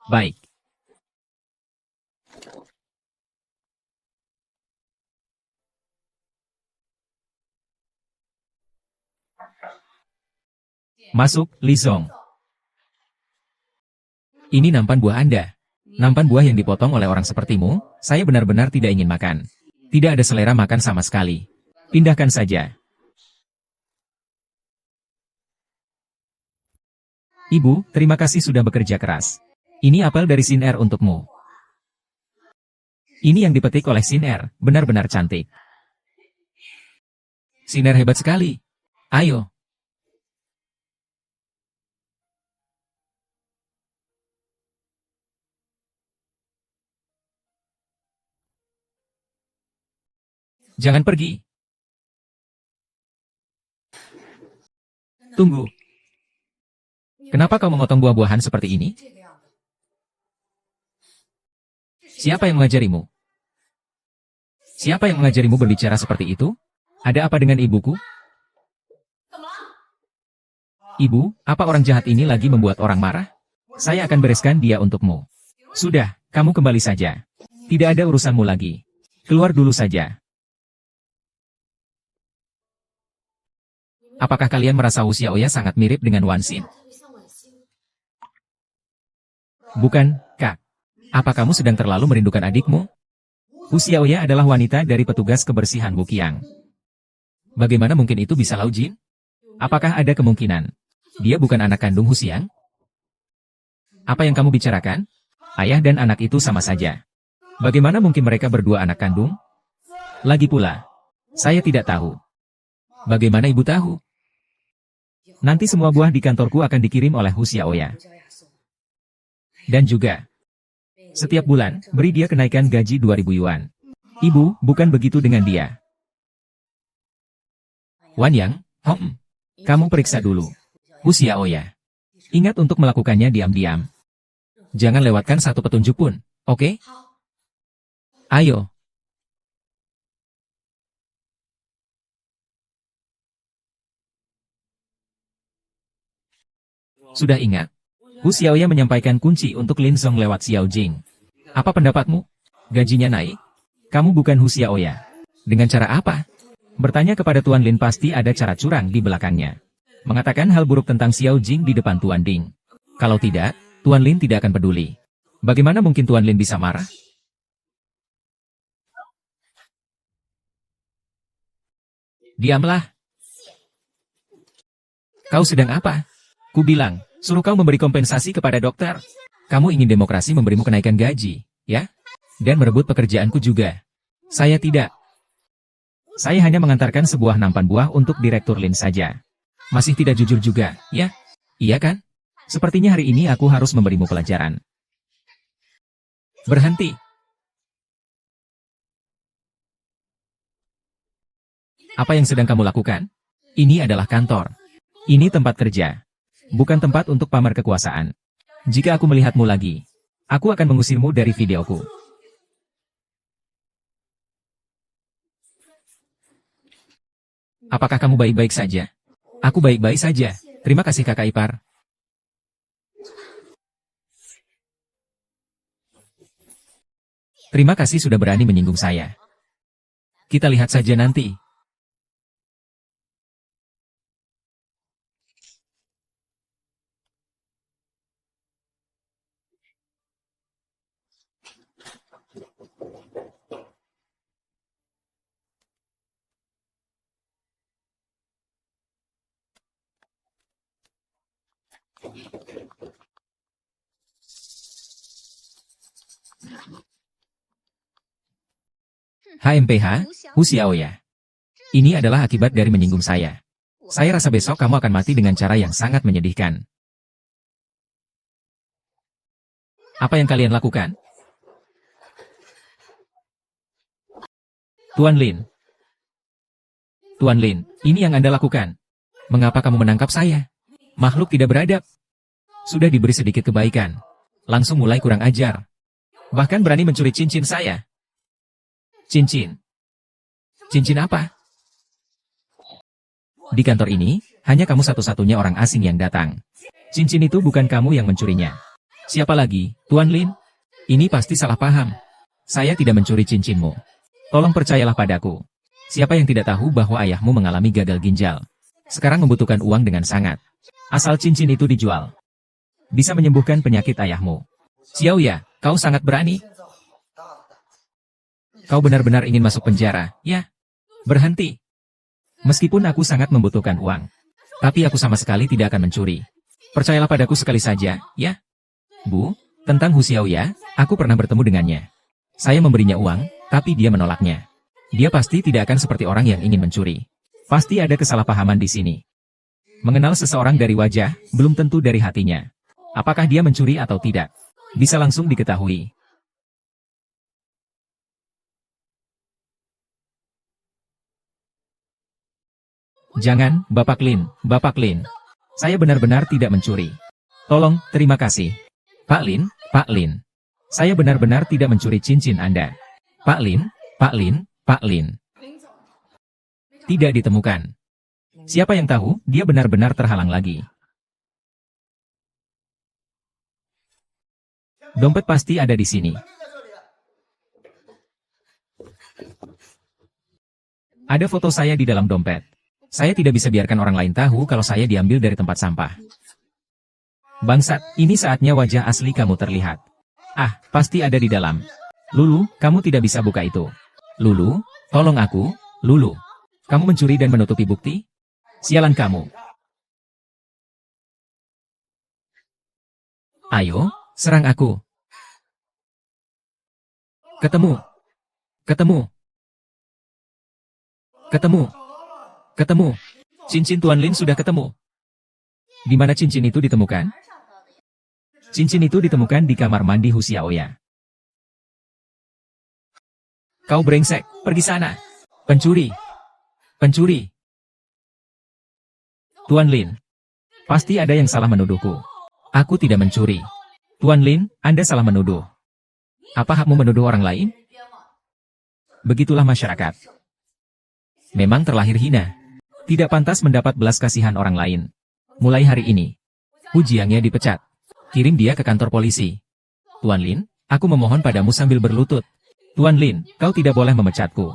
Baik. Masuk, Li Zong. Ini nampan buah Anda. Nampan buah yang dipotong oleh orang sepertimu, saya benar-benar tidak ingin makan. Tidak ada selera makan sama sekali. Pindahkan saja. Ibu, terima kasih sudah bekerja keras. Ini apel dari Sin Er untukmu. Ini yang dipetik oleh Sin Er, benar-benar cantik. Sin Er hebat sekali. Ayo. Jangan pergi. Tunggu. Kenapa kau memotong buah-buahan seperti ini? Siapa yang mengajarimu? Siapa yang mengajarimu berbicara seperti itu? Ada apa dengan ibuku? Ibu, apa orang jahat ini lagi membuat orang marah? Saya akan bereskan dia untukmu. Sudah, kamu kembali saja. Tidak ada urusanmu lagi. Keluar dulu saja. Apakah kalian merasa Wu Xiaoya sangat mirip dengan Wan Xin? Bukan, Kak. Apa kamu sedang terlalu merindukan adikmu? Wu Xiaoya adalah wanita dari petugas kebersihan Wuqiang. Bagaimana mungkin itu bisa Lao Jin? Apakah ada kemungkinan dia bukan anak kandung Hu Xiang? Apa yang kamu bicarakan? Ayah dan anak itu sama saja. Bagaimana mungkin mereka berdua anak kandung? Lagi pula, saya tidak tahu. Bagaimana ibu tahu? Nanti semua buah di kantorku akan dikirim oleh Hu Xiaoya. Dan juga, setiap bulan, beri dia kenaikan gaji 2.000 yuan. Ibu, bukan begitu dengan dia. Wan Yang, kamu periksa dulu. Hu Xiaoya. Ingat untuk melakukannya diam-diam. Jangan lewatkan satu petunjuk pun, oke? Ayo. Sudah ingat. Hu Xiaoya menyampaikan kunci untuk Lin Zong lewat Xiao Jing. Apa pendapatmu? Gajinya naik? Kamu bukan Hu Xiaoya. Dengan cara apa? Bertanya kepada Tuan Lin pasti ada cara curang di belakangnya. Mengatakan hal buruk tentang Xiao Jing di depan Tuan Ding. Kalau tidak, Tuan Lin tidak akan peduli. Bagaimana mungkin Tuan Lin bisa marah? Diamlah. Kau sedang apa? Ku bilang, suruh kau memberi kompensasi kepada dokter. Kamu ingin demokrasi memberimu kenaikan gaji, ya? Dan merebut pekerjaanku juga. Saya tidak. Saya hanya mengantarkan sebuah nampan buah untuk Direktur Lin saja. Masih tidak jujur juga, ya? Iya kan? Sepertinya hari ini aku harus memberimu pelajaran. Berhenti. Apa yang sedang kamu lakukan? Ini adalah kantor. Ini tempat kerja. Bukan tempat untuk pamer kekuasaan. Jika aku melihatmu lagi, aku akan mengusirmu dari videoku. Apakah kamu baik-baik saja? Aku baik-baik saja. Terima kasih kakak ipar. Terima kasih sudah berani menyinggung saya. Kita lihat saja nanti. HMPH, Hu Xiaoya. Ini adalah akibat dari menyinggung saya. Saya rasa besok kamu akan mati dengan cara yang sangat menyedihkan. Apa yang kalian lakukan? Tuan Lin. Tuan Lin, ini yang Anda lakukan. Mengapa kamu menangkap saya? Makhluk tidak beradab. Sudah diberi sedikit kebaikan. Langsung mulai kurang ajar. Bahkan berani mencuri cincin saya. Cincin. Cincin apa? Di kantor ini, hanya kamu satu-satunya orang asing yang datang. Cincin itu bukan kamu yang mencurinya. Siapa lagi, Tuan Lin? Ini pasti salah paham. Saya tidak mencuri cincinmu. Tolong percayalah padaku. Siapa yang tidak tahu bahwa ayahmu mengalami gagal ginjal? Sekarang membutuhkan uang dengan sangat. Asal cincin itu dijual, bisa menyembuhkan penyakit ayahmu. Xiao Ya, kau sangat berani. Kau benar-benar ingin masuk penjara, ya? Berhenti. Meskipun aku sangat membutuhkan uang, tapi aku sama sekali tidak akan mencuri. Percayalah padaku sekali saja, ya? Bu, tentang Hu Xiao Ya, aku pernah bertemu dengannya. Saya memberinya uang, tapi dia menolaknya. Dia pasti tidak akan seperti orang yang ingin mencuri. Pasti ada kesalahpahaman di sini. Mengenal seseorang dari wajah, belum tentu dari hatinya. Apakah dia mencuri atau tidak? Bisa langsung diketahui. Jangan, Bapak Lin, Bapak Lin. Saya benar-benar tidak mencuri. Tolong, terima kasih. Pak Lin, Pak Lin. Saya benar-benar tidak mencuri cincin Anda. Pak Lin, Pak Lin, Pak Lin. Tidak ditemukan. Siapa yang tahu, dia benar-benar terhalang lagi. Dompet pasti ada di sini. Ada foto saya di dalam dompet. Saya tidak bisa biarkan orang lain tahu kalau saya diambil dari tempat sampah. Bangsat, ini saatnya wajah asli kamu terlihat. Ah, pasti ada di dalam. Lulu, kamu tidak bisa buka itu. Lulu, tolong aku, Lulu. Kamu mencuri dan menutupi bukti? Sialan kamu. Ayo, serang aku. Ketemu. Ketemu. Ketemu. Ketemu. Cincin Tuan Lin sudah ketemu. Di mana cincin itu ditemukan? Cincin itu ditemukan di kamar mandi Hu Xiaoya. Kau brengsek, pergi sana. Pencuri. Pencuri. Tuan Lin. Pasti ada yang salah menuduhku. Aku tidak mencuri. Tuan Lin, Anda salah menuduh. Apa hakmu menuduh orang lain? Begitulah masyarakat. Memang terlahir hina. Tidak pantas mendapat belas kasihan orang lain. Mulai hari ini, Hu Jiangnya dipecat. Kirim dia ke kantor polisi. Tuan Lin, aku memohon padamu sambil berlutut. Tuan Lin, kau tidak boleh memecatku.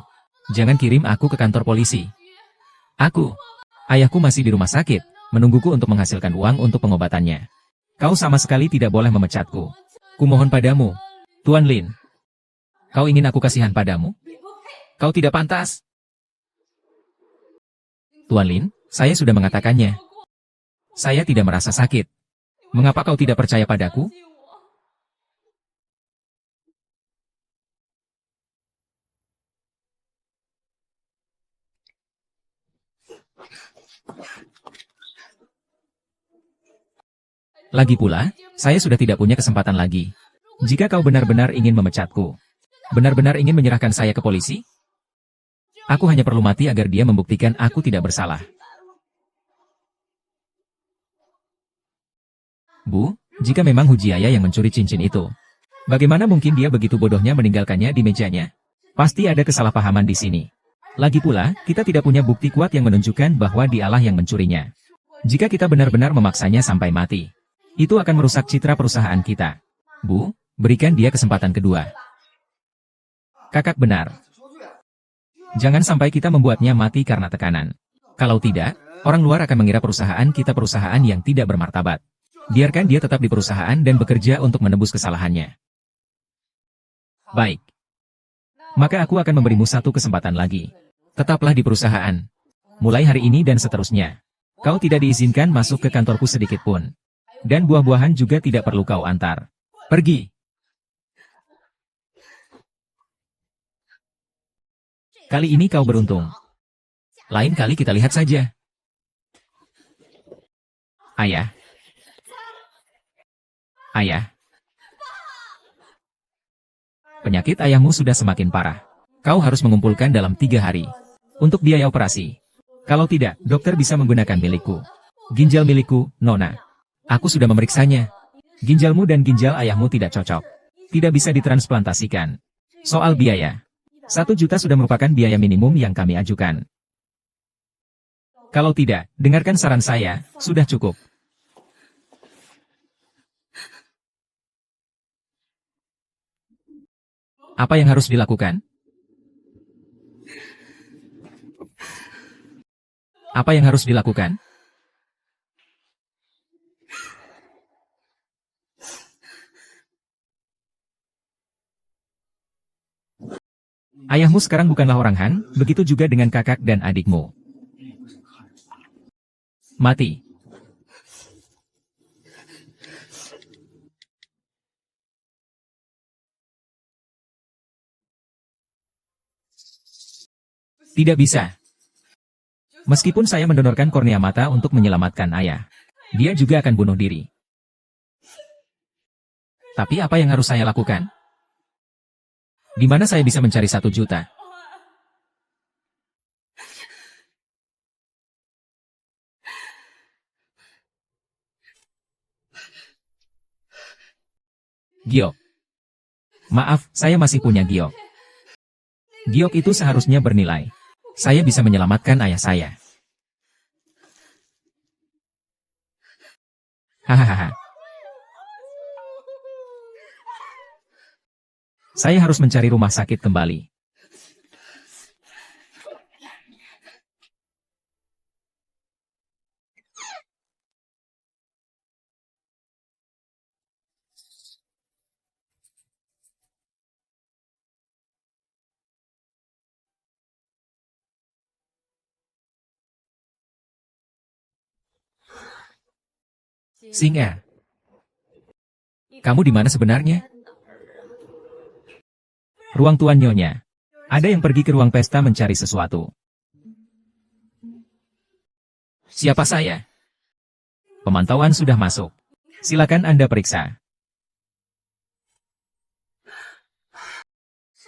Jangan kirim aku ke kantor polisi. Ayahku masih di rumah sakit, menungguku untuk menghasilkan uang untuk pengobatannya. Kau sama sekali tidak boleh memecatku. Kumohon padamu. Tuan Lin, kau ingin aku kasihan padamu? Kau tidak pantas. Tuan Lin, saya sudah mengatakannya. Saya tidak merasa sakit. Mengapa kau tidak percaya padaku? Lagi pula, saya sudah tidak punya kesempatan lagi. Jika kau benar-benar ingin memecatku, benar-benar ingin menyerahkan saya ke polisi, aku hanya perlu mati agar dia membuktikan aku tidak bersalah. Bu, jika memang Hu Jiaya yang mencuri cincin itu, bagaimana mungkin dia begitu bodohnya meninggalkannya di mejanya? Pasti ada kesalahpahaman di sini. Lagi pula, kita tidak punya bukti kuat yang menunjukkan bahwa dialah yang mencurinya. Jika kita benar-benar memaksanya sampai mati, itu akan merusak citra perusahaan kita. Bu, berikan dia kesempatan kedua. Kakak benar. Jangan sampai kita membuatnya mati karena tekanan. Kalau tidak, orang luar akan mengira perusahaan kita perusahaan yang tidak bermartabat. Biarkan dia tetap di perusahaan dan bekerja untuk menebus kesalahannya. Baik. Maka aku akan memberimu satu kesempatan lagi. Tetaplah di perusahaan. Mulai hari ini dan seterusnya. Kau tidak diizinkan masuk ke kantorku sedikit pun. Dan buah-buahan juga tidak perlu kau antar. Pergi. Kali ini kau beruntung. Lain kali kita lihat saja. Ayah. Ayah. Penyakit ayahmu sudah semakin parah. Kau harus mengumpulkan dalam 3 hari. Untuk biaya operasi. Kalau tidak, dokter bisa menggunakan milikku. Ginjal milikku, Nona. Aku sudah memeriksanya. Ginjalmu dan ginjal ayahmu tidak cocok. Tidak bisa ditransplantasikan. Soal biaya. 1 juta sudah merupakan biaya minimum yang kami ajukan. Kalau tidak, dengarkan saran saya, sudah cukup. Apa yang harus dilakukan? Apa yang harus dilakukan? Ayahmu sekarang bukanlah orang Han, begitu juga dengan kakak dan adikmu. Mati. Tidak bisa. Meskipun saya mendonorkan kornea mata untuk menyelamatkan ayah, dia juga akan bunuh diri. Tapi apa yang harus saya lakukan? Di mana saya bisa mencari 1 juta? Giok. Maaf, saya masih punya giok. Giok itu seharusnya bernilai. Saya bisa menyelamatkan ayah saya. Hahaha. Saya harus mencari rumah sakit kembali. Singa. Kamu di mana sebenarnya? Ruang Tuan Nyonya. Ada yang pergi ke ruang pesta mencari sesuatu. Siapa saya? Pemantauan sudah masuk. Silakan Anda periksa.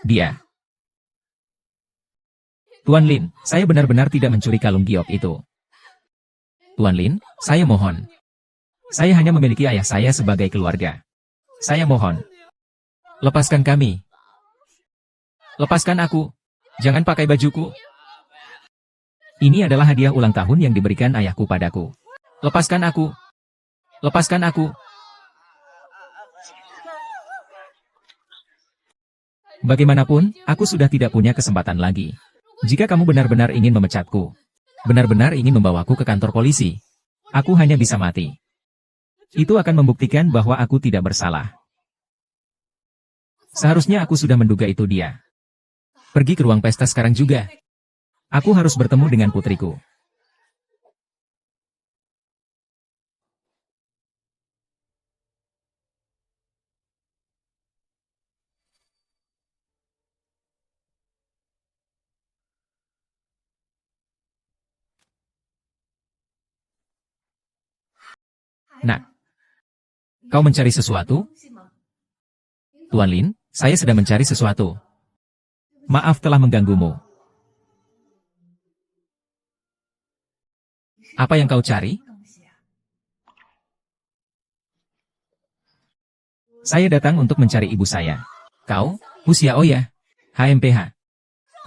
Dia. Tuan Lin, saya benar-benar tidak mencuri kalung giok itu. Tuan Lin, saya mohon. Saya hanya memiliki ayah saya sebagai keluarga. Saya mohon. Lepaskan kami. Lepaskan aku. Jangan pakai bajuku. Ini adalah hadiah ulang tahun yang diberikan ayahku padaku. Lepaskan aku. Lepaskan aku. Bagaimanapun, aku sudah tidak punya kesempatan lagi. Jika kamu benar-benar ingin memecatku, benar-benar ingin membawaku ke kantor polisi, aku hanya bisa mati. Itu akan membuktikan bahwa aku tidak bersalah. Seharusnya aku sudah menduga itu dia. Pergi ke ruang pesta sekarang juga. Aku harus bertemu dengan putriku. Nak, kau mencari sesuatu? Tuan Lin, saya sedang mencari sesuatu. Maaf telah mengganggumu. Apa yang kau cari? Saya datang untuk mencari ibu saya. Kau, Hu Xiaoya, HMPH.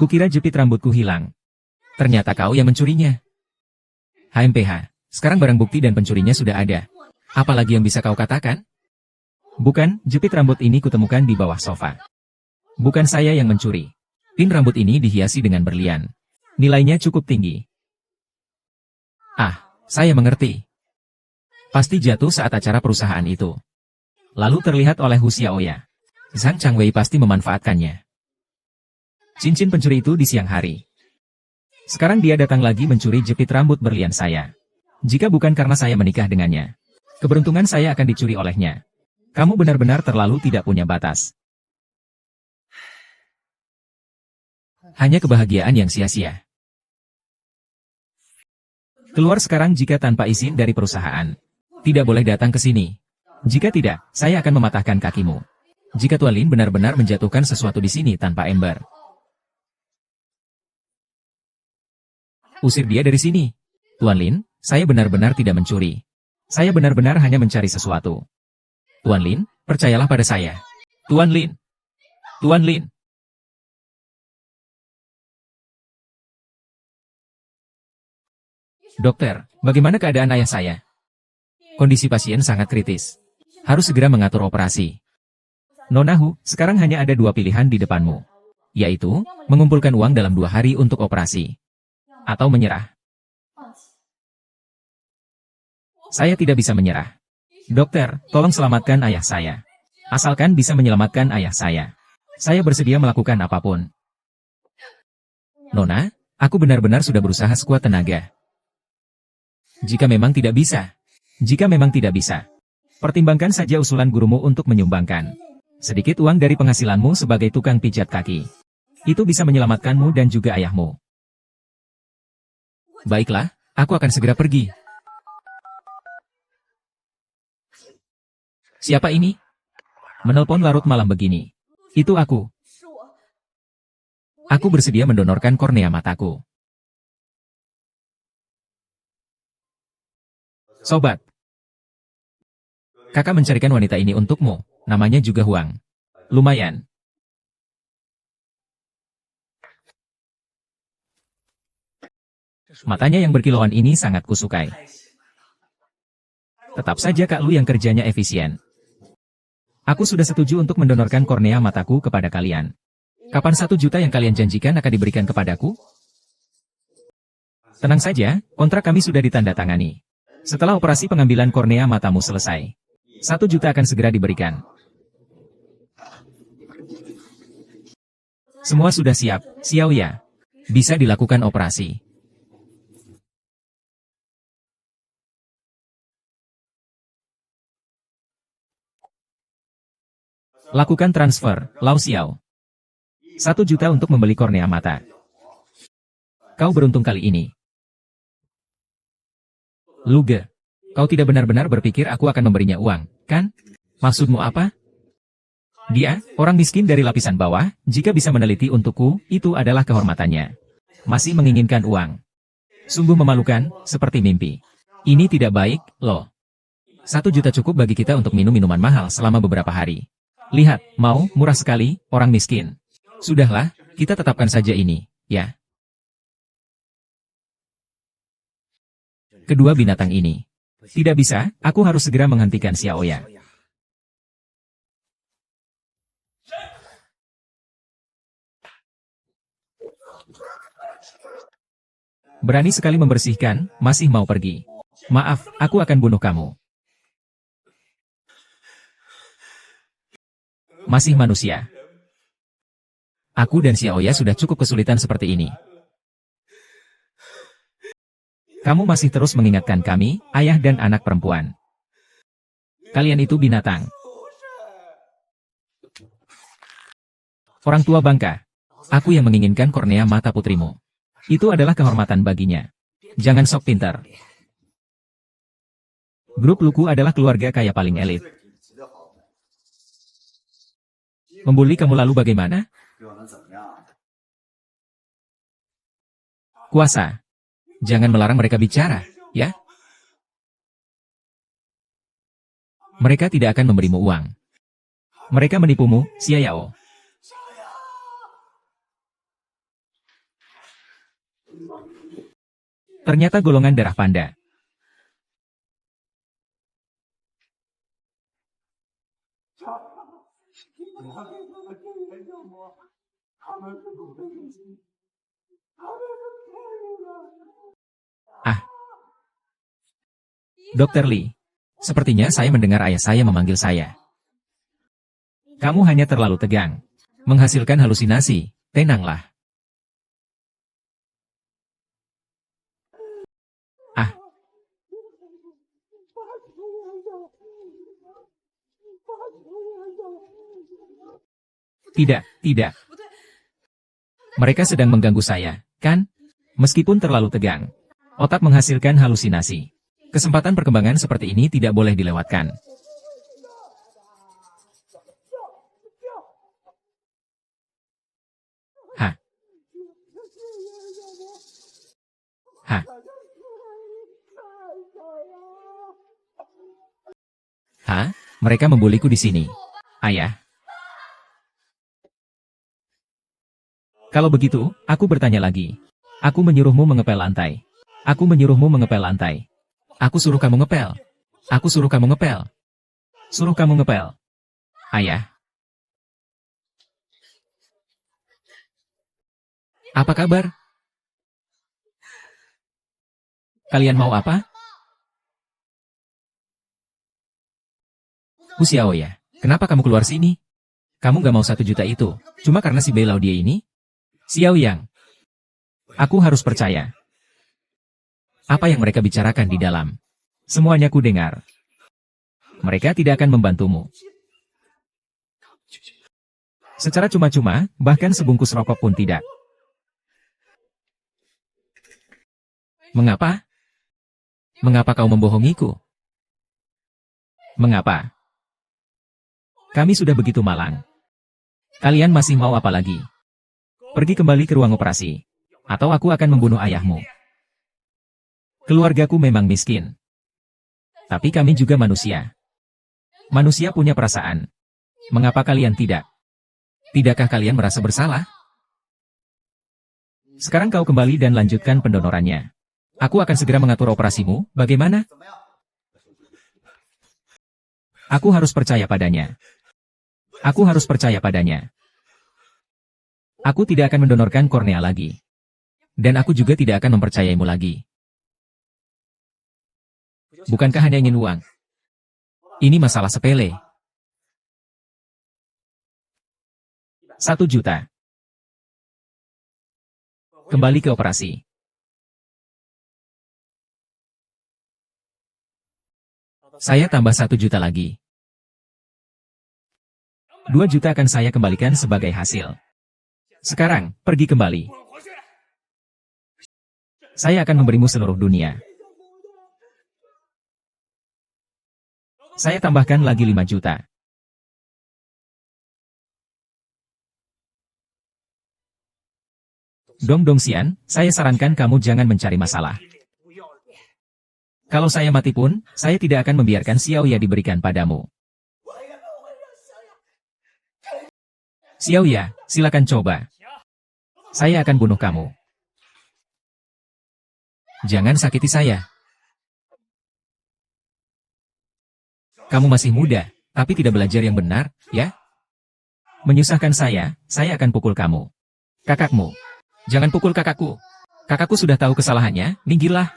Kukira jepit rambutku hilang. Ternyata kau yang mencurinya. HMPH, sekarang barang bukti dan pencurinya sudah ada. Apalagi yang bisa kau katakan? Bukan, jepit rambut ini kutemukan di bawah sofa. Bukan saya yang mencuri. Pin rambut ini dihiasi dengan berlian. Nilainya cukup tinggi. Ah, saya mengerti. Pasti jatuh saat acara perusahaan itu. Lalu terlihat oleh Hu Xiaoya. Zhang Changwei pasti memanfaatkannya. Cincin pencuri itu di siang hari. Sekarang dia datang lagi mencuri jepit rambut berlian saya. Jika bukan karena saya menikah dengannya, keberuntungan saya akan dicuri olehnya. Kamu benar-benar terlalu tidak punya batas. Hanya kebahagiaan yang sia-sia. Keluar sekarang jika tanpa izin dari perusahaan. Tidak boleh datang ke sini. Jika tidak, saya akan mematahkan kakimu. Jika Tuan Lin benar-benar menjatuhkan sesuatu di sini tanpa ember. Usir dia dari sini. Tuan Lin, saya benar-benar tidak mencuri. Saya benar-benar hanya mencari sesuatu. Tuan Lin, percayalah pada saya. Tuan Lin. Tuan Lin. Dokter, bagaimana keadaan ayah saya? Kondisi pasien sangat kritis. Harus segera mengatur operasi. Nona Hu, sekarang hanya ada dua pilihan di depanmu. Yaitu, mengumpulkan uang dalam 2 hari untuk operasi. Atau menyerah. Saya tidak bisa menyerah. Dokter, tolong selamatkan ayah saya. Asalkan bisa menyelamatkan ayah saya. Saya bersedia melakukan apapun. Nona, aku benar-benar sudah berusaha sekuat tenaga. Jika memang tidak bisa. Jika memang tidak bisa. Pertimbangkan saja usulan gurumu untuk menyumbangkan sedikit uang dari penghasilanmu sebagai tukang pijat kaki. Itu bisa menyelamatkanmu dan juga ayahmu. Baiklah, aku akan segera pergi. Siapa ini? Menelpon larut malam begini. Itu aku. Aku bersedia mendonorkan kornea mataku. Sobat. Kakak mencarikan wanita ini untukmu. Namanya juga Huang. Lumayan. Matanya yang berkilauan ini sangat kusukai. Tetap saja Kak Lu yang kerjanya efisien. Aku sudah setuju untuk mendonorkan kornea mataku kepada kalian. Kapan 1 juta yang kalian janjikan akan diberikan kepadaku? Tenang saja, kontrak kami sudah ditandatangani. Setelah operasi pengambilan kornea matamu selesai, 1 juta akan segera diberikan. Semua sudah siap, Xiao Ya. Bisa dilakukan operasi. Lakukan transfer, Lao Xiao. 1 juta untuk membeli kornea mata. Kau beruntung kali ini. Luge, kau tidak benar-benar berpikir aku akan memberinya uang, kan? Maksudmu apa? Dia, orang miskin dari lapisan bawah, jika bisa meneliti untukku, itu adalah kehormatannya. Masih menginginkan uang. Sungguh memalukan, seperti mimpi. Ini tidak baik, loh. 1 juta cukup bagi kita untuk minum minuman mahal selama beberapa hari. Lihat, mau, murah sekali, orang miskin. Sudahlah, kita tetapkan saja ini, ya. Kedua binatang ini. Tidak bisa, aku harus segera menghentikan Xiao Ya. Berani sekali membersihkan, masih mau pergi. Maaf, aku akan bunuh kamu. Masih manusia. Aku dan Xiao Ya sudah cukup kesulitan seperti ini. Kamu masih terus mengingatkan kami, ayah dan anak perempuan. Kalian itu binatang. Orang tua bangka. Aku yang menginginkan kornea mata putrimu. Itu adalah kehormatan baginya. Jangan sok pintar. Grup Luku adalah keluarga kaya paling elit. Membuli kamu lalu bagaimana? Kuasa. Jangan melarang mereka bicara, ya? Mereka tidak akan memberimu uang. Mereka menipumu, Xia Yao. Ternyata golongan darah panda. Ah. Dokter Li. Sepertinya saya mendengar ayah saya memanggil saya. Kamu hanya terlalu tegang. Menghasilkan halusinasi. Tenanglah. Ah. Tidak, tidak. Mereka sedang mengganggu saya, kan? Meskipun terlalu tegang. Otak menghasilkan halusinasi. Kesempatan perkembangan seperti ini tidak boleh dilewatkan. Hah? Hah? Hah? Mereka membuliku di sini. Ayah. Kalau begitu, aku bertanya lagi. Aku menyuruhmu mengepel lantai. Aku menyuruhmu mengepel lantai. Aku suruh kamu ngepel. Aku suruh kamu ngepel. Suruh kamu ngepel. Ayah. Apa kabar? Kalian mau apa? Xiao ya, kenapa kamu keluar sini? Kamu gak mau 1 juta itu, cuma karena si Belau dia ini? Xiao Yang. Aku harus percaya. Apa yang mereka bicarakan di dalam? Semuanya ku dengar. Mereka tidak akan membantumu. Secara cuma-cuma, bahkan sebungkus rokok pun tidak. Mengapa? Mengapa kau membohongiku? Mengapa? Kami sudah begitu malang. Kalian masih mau apa lagi? Pergi kembali ke ruang operasi. Atau aku akan membunuh ayahmu. Keluargaku memang miskin. Tapi kami juga manusia. Manusia punya perasaan. Mengapa kalian tidak? Tidakkah kalian merasa bersalah? Sekarang kau kembali dan lanjutkan pendonorannya. Aku akan segera mengatur operasimu, bagaimana? Aku harus percaya padanya. Aku harus percaya padanya. Aku tidak akan mendonorkan kornea lagi. Dan aku juga tidak akan mempercayaimu lagi. Bukankah hanya ingin uang? Ini masalah sepele. 1 juta. Kembali ke operasi. Saya tambah 1 juta lagi. 2 juta akan saya kembalikan sebagai hasil. Sekarang, pergi kembali. Saya akan memberimu seluruh dunia. Saya tambahkan lagi 5 juta. Dong Dongxian, saya sarankan kamu jangan mencari masalah. Kalau saya mati pun, saya tidak akan membiarkan Xiao Ya diberikan padamu. Xiao Ya, silakan coba. Saya akan bunuh kamu. Jangan sakiti saya. Kamu masih muda, tapi tidak belajar yang benar, ya? Menyusahkan saya akan pukul kamu. Kakakmu. Jangan pukul kakakku. Kakakku sudah tahu kesalahannya, minggirlah.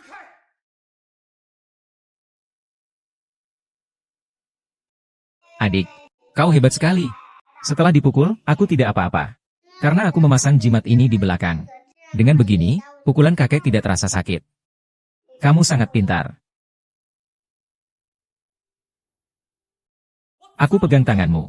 Adik, kau hebat sekali. Setelah dipukul, aku tidak apa-apa. Karena aku memasang jimat ini di belakang. Dengan begini, pukulan kakek tidak terasa sakit. Kamu sangat pintar. Aku pegang tanganmu.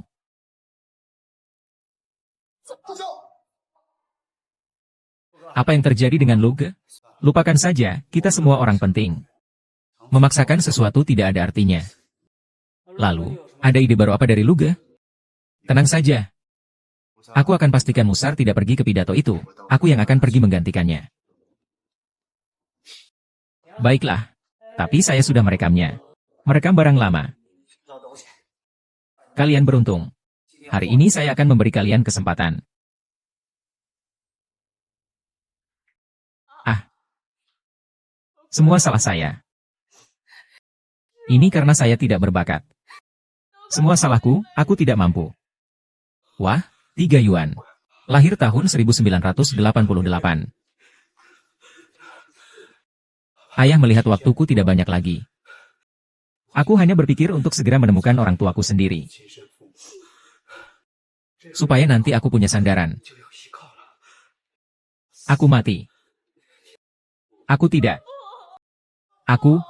Apa yang terjadi dengan Luge? Lupakan saja, kita semua orang penting. Memaksakan sesuatu tidak ada artinya. Lalu, ada ide baru apa dari Luge? Tenang saja. Aku akan pastikan Musar tidak pergi ke pidato itu. Aku yang akan pergi menggantikannya. Baiklah. Tapi saya sudah merekamnya. Merekam barang lama. Kalian beruntung. Hari ini saya akan memberi kalian kesempatan. Semua salah saya. Ini karena saya tidak berbakat. Semua salahku, aku tidak mampu. Wah, 3 yuan. Lahir tahun 1988. Ayah melihat waktuku tidak banyak lagi. Aku hanya berpikir untuk segera menemukan orang tuaku sendiri. Supaya nanti aku punya sandaran. Aku mati. Aku tidak. Aku.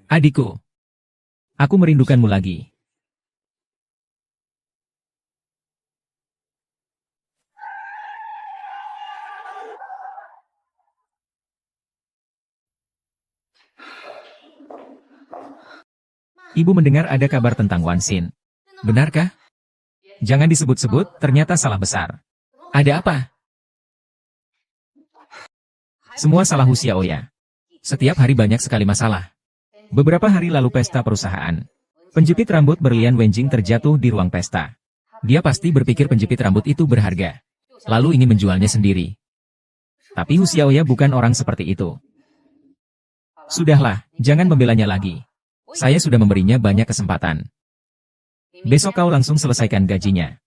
Adikku. Aku merindukanmu lagi. Ibu mendengar ada kabar tentang Wan Xin. Benarkah? Jangan disebut-sebut, ternyata salah besar. Ada apa? Semua salah Hu Xiaoya. Setiap hari banyak sekali masalah. Beberapa hari lalu pesta perusahaan. Penjepit rambut berlian Wenjing terjatuh di ruang pesta. Dia pasti berpikir penjepit rambut itu berharga. Lalu ingin menjualnya sendiri. Tapi Hu Xiaoya bukan orang seperti itu. Sudahlah, jangan membelanya lagi. Saya sudah memberinya banyak kesempatan. Besok kau langsung selesaikan gajinya.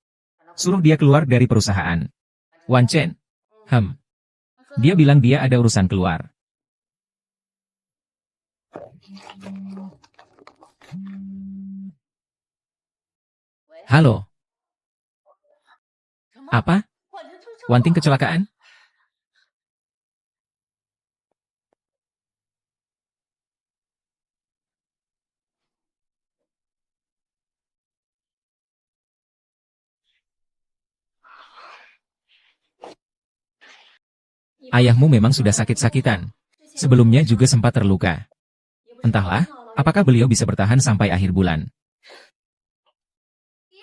Suruh dia keluar dari perusahaan. Wan Chen. Dia bilang dia ada urusan keluar. Halo. Apa? Wanting kecelakaan? Ayahmu memang sudah sakit-sakitan. Sebelumnya juga sempat terluka. Entahlah, apakah beliau bisa bertahan sampai akhir bulan.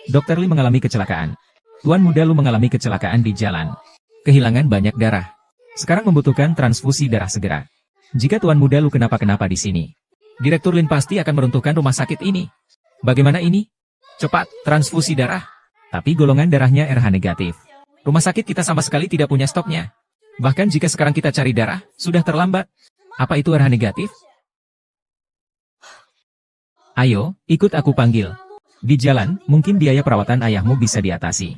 Dr. Li mengalami kecelakaan. Tuan muda Lu mengalami kecelakaan di jalan. Kehilangan banyak darah. Sekarang membutuhkan transfusi darah segera. Jika Tuan muda Lu kenapa-kenapa di sini, Direktur Lin pasti akan meruntuhkan rumah sakit ini. Bagaimana ini? Cepat, transfusi darah. Tapi golongan darahnya RH negatif. Rumah sakit kita sama sekali tidak punya stoknya. Bahkan jika sekarang kita cari darah, sudah terlambat. Apa itu RH negatif? Ayo, ikut aku panggil. Di jalan, mungkin biaya perawatan ayahmu bisa diatasi.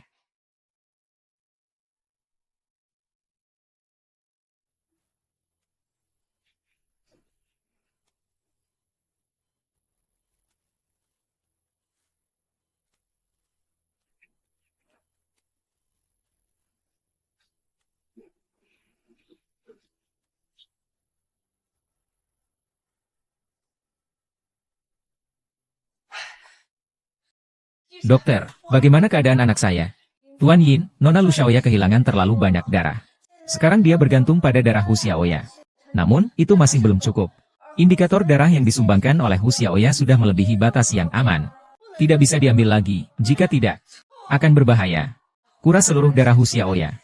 Dokter, bagaimana keadaan anak saya? Tuan Yin, Nona Lu Xiaoya kehilangan terlalu banyak darah. Sekarang dia bergantung pada darah Hu Xiaoya. Namun, itu masih belum cukup. Indikator darah yang disumbangkan oleh Hu Xiaoya sudah melebihi batas yang aman. Tidak bisa diambil lagi, jika tidak, akan berbahaya. Kuras seluruh darah Hu Xiaoya.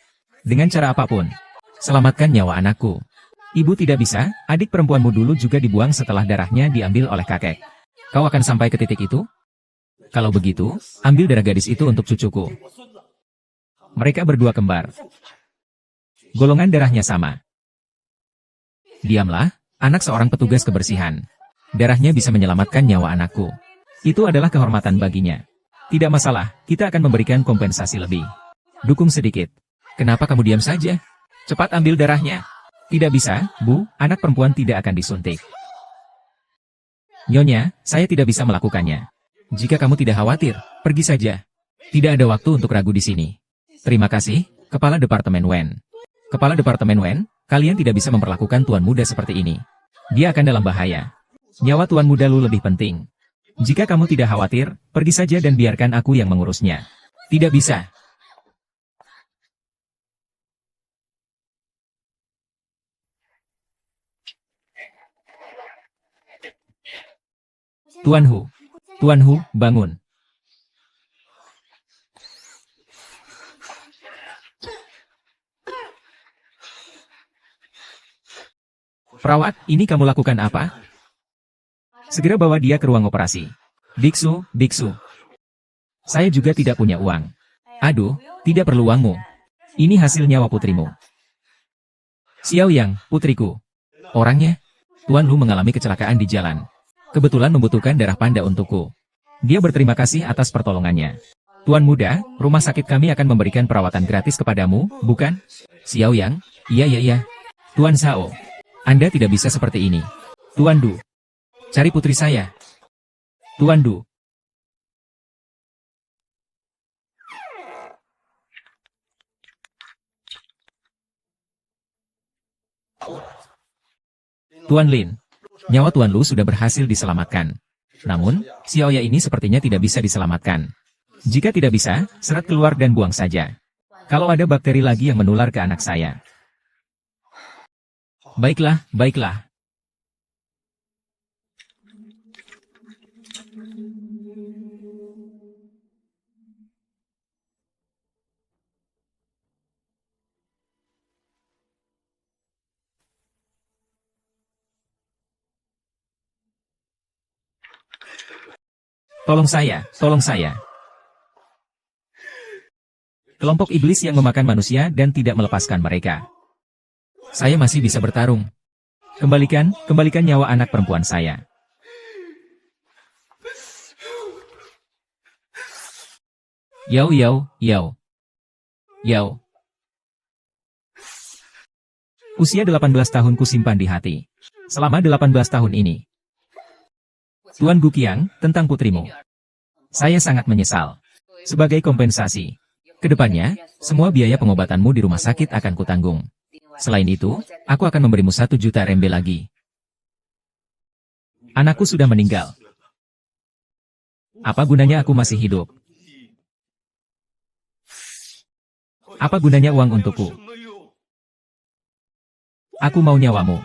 Dengan cara apapun, selamatkan nyawa anakku. Ibu tidak bisa, adik perempuanmu dulu juga dibuang setelah darahnya diambil oleh kakek. Kau akan sampai ke titik itu? Kalau begitu, ambil darah gadis itu untuk cucuku. Mereka berdua kembar. Golongan darahnya sama. Diamlah, anak seorang petugas kebersihan. Darahnya bisa menyelamatkan nyawa anakku. Itu adalah kehormatan baginya. Tidak masalah, kita akan memberikan kompensasi lebih. Dukung sedikit. Kenapa kamu diam saja? Cepat ambil darahnya. Tidak bisa, Bu, anak perempuan tidak akan disuntik. Nyonya, saya tidak bisa melakukannya. Jika kamu tidak khawatir, pergi saja. Tidak ada waktu untuk ragu di sini. Terima kasih, Kepala Departemen Wen. Kepala Departemen Wen, kalian tidak bisa memperlakukan tuan muda seperti ini. Dia akan dalam bahaya. Nyawa tuan muda Lu lebih penting. Jika kamu tidak khawatir, pergi saja dan biarkan aku yang mengurusnya. Tidak bisa. Tuan Hu, bangun. Perawat, ini kamu lakukan apa? Segera bawa dia ke ruang operasi. Biksu. Saya juga tidak punya uang. Aduh, tidak perlu uangmu. Ini hasil nyawa putrimu. Xiao Yang, putriku. Orangnya? Tuan Lu mengalami kecelakaan di jalan. Kebetulan membutuhkan darah panda untukku. Dia berterima kasih atas pertolongannya. Tuan muda, rumah sakit kami akan memberikan perawatan gratis kepadamu, bukan? Xiao Yang, iya. Tuan Sao, Anda tidak bisa seperti ini. Tuan Du, cari putri saya. Tuan Du. Tuan Lin, nyawa Tuan Lu sudah berhasil diselamatkan. Namun, Xiaoya ini sepertinya tidak bisa diselamatkan. Jika tidak bisa, seret keluar dan buang saja. Kalau ada bakteri lagi yang menular ke anak saya. Baiklah. Tolong saya, tolong saya. Kelompok iblis yang memakan manusia dan tidak melepaskan mereka. Saya masih bisa bertarung. Kembalikan nyawa anak perempuan saya. Yao Yao, Yao. Yao. Usia 18 tahun ku simpan di hati. Selama 18 tahun ini. Tuan Guqiang, tentang putrimu. Saya sangat menyesal. Sebagai kompensasi. Kedepannya, semua biaya pengobatanmu di rumah sakit akan kutanggung. Selain itu, aku akan memberimu 1 juta rembe lagi. Anakku sudah meninggal. Apa gunanya aku masih hidup? Apa gunanya uang untukku? Aku mau nyawamu.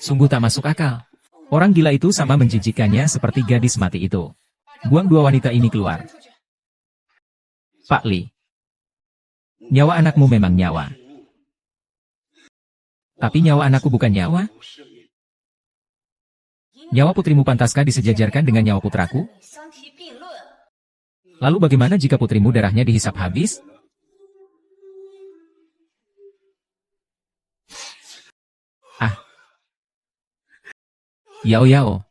Sungguh tak masuk akal. Orang gila itu sama menjijikannya seperti gadis mati itu. Buang 2 wanita ini keluar. Pak Li. Nyawa anakmu memang nyawa. Tapi nyawa anakku bukan nyawa. Nyawa putrimu pantaskah disejajarkan dengan nyawa putraku? Lalu bagaimana jika putrimu darahnya dihisap habis? Ah. Yao Yao.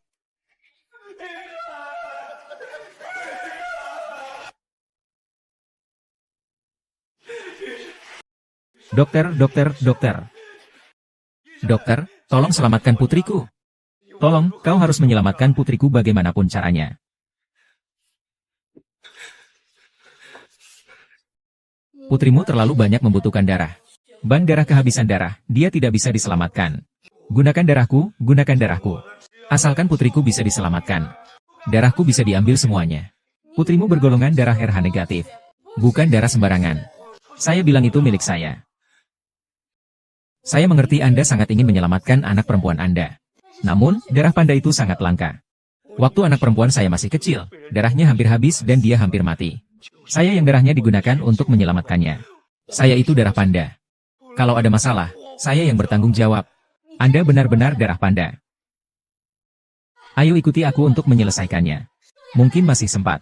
Dokter. Dokter, tolong selamatkan putriku. Tolong, kau harus menyelamatkan putriku bagaimanapun caranya. Putrimu terlalu banyak membutuhkan darah. Bank darah kehabisan darah, dia tidak bisa diselamatkan. Gunakan darahku. Asalkan putriku bisa diselamatkan. Darahku bisa diambil semuanya. Putrimu bergolongan darah RH negatif. Bukan darah sembarangan. Saya bilang itu milik saya. Saya mengerti Anda sangat ingin menyelamatkan anak perempuan Anda. Namun, darah panda itu sangat langka. Waktu anak perempuan saya masih kecil, darahnya hampir habis dan dia hampir mati. Saya yang darahnya digunakan untuk menyelamatkannya. Saya itu darah panda. Kalau ada masalah, saya yang bertanggung jawab. Anda benar-benar darah panda. Ayo ikuti aku untuk menyelesaikannya. Mungkin masih sempat.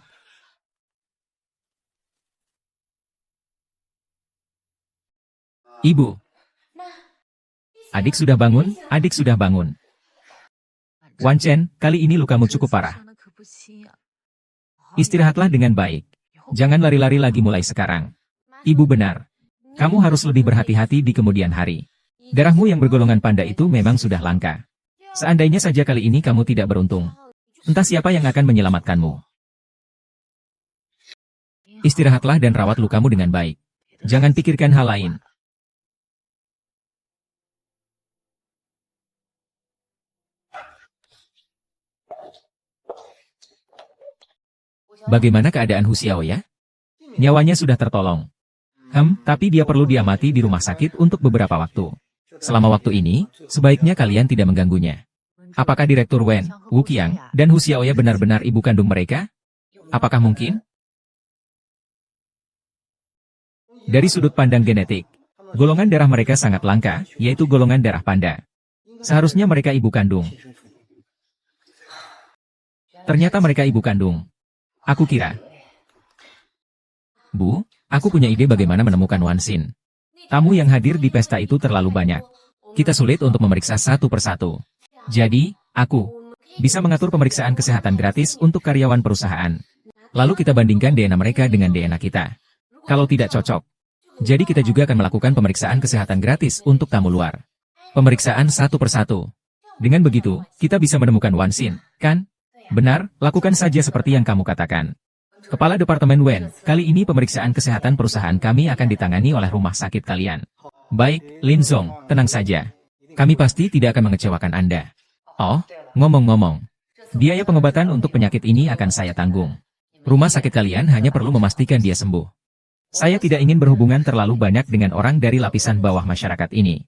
Ibu. Adik sudah bangun. Wan Chen, kali ini lukamu cukup parah. Istirahatlah dengan baik. Jangan lari-lari lagi mulai sekarang. Ibu benar. Kamu harus lebih berhati-hati di kemudian hari. Darahmu yang bergolongan panda itu memang sudah langka. Seandainya saja kali ini kamu tidak beruntung. Entah siapa yang akan menyelamatkanmu. Istirahatlah dan rawat lukamu dengan baik. Jangan pikirkan hal lain. Bagaimana keadaan Hu Xiao ya? Nyawanya sudah tertolong. Tapi dia perlu diamati di rumah sakit untuk beberapa waktu. Selama waktu ini, sebaiknya kalian tidak mengganggunya. Apakah Direktur Wen, Wu Qiang, dan Hu Xiao ya benar-benar ibu kandung mereka? Apakah mungkin? Dari sudut pandang genetik, golongan darah mereka sangat langka, yaitu golongan darah panda. Seharusnya mereka ibu kandung. Ternyata mereka ibu kandung. Aku kira. Bu, aku punya ide bagaimana menemukan Wan Xin. Tamu yang hadir di pesta itu terlalu banyak. Kita sulit untuk memeriksa satu persatu. Jadi, aku bisa mengatur pemeriksaan kesehatan gratis untuk karyawan perusahaan. Lalu kita bandingkan DNA mereka dengan DNA kita. Kalau tidak cocok, jadi kita juga akan melakukan pemeriksaan kesehatan gratis untuk tamu luar. Pemeriksaan satu persatu. Dengan begitu, kita bisa menemukan Wan Xin, kan? Benar, lakukan saja seperti yang kamu katakan. Kepala Departemen Wen, kali ini pemeriksaan kesehatan perusahaan kami akan ditangani oleh rumah sakit kalian. Baik, Lin Zong, tenang saja. Kami pasti tidak akan mengecewakan Anda. Oh, ngomong-ngomong. Biaya pengobatan untuk penyakit ini akan saya tanggung. Rumah sakit kalian hanya perlu memastikan dia sembuh. Saya tidak ingin berhubungan terlalu banyak dengan orang dari lapisan bawah masyarakat ini.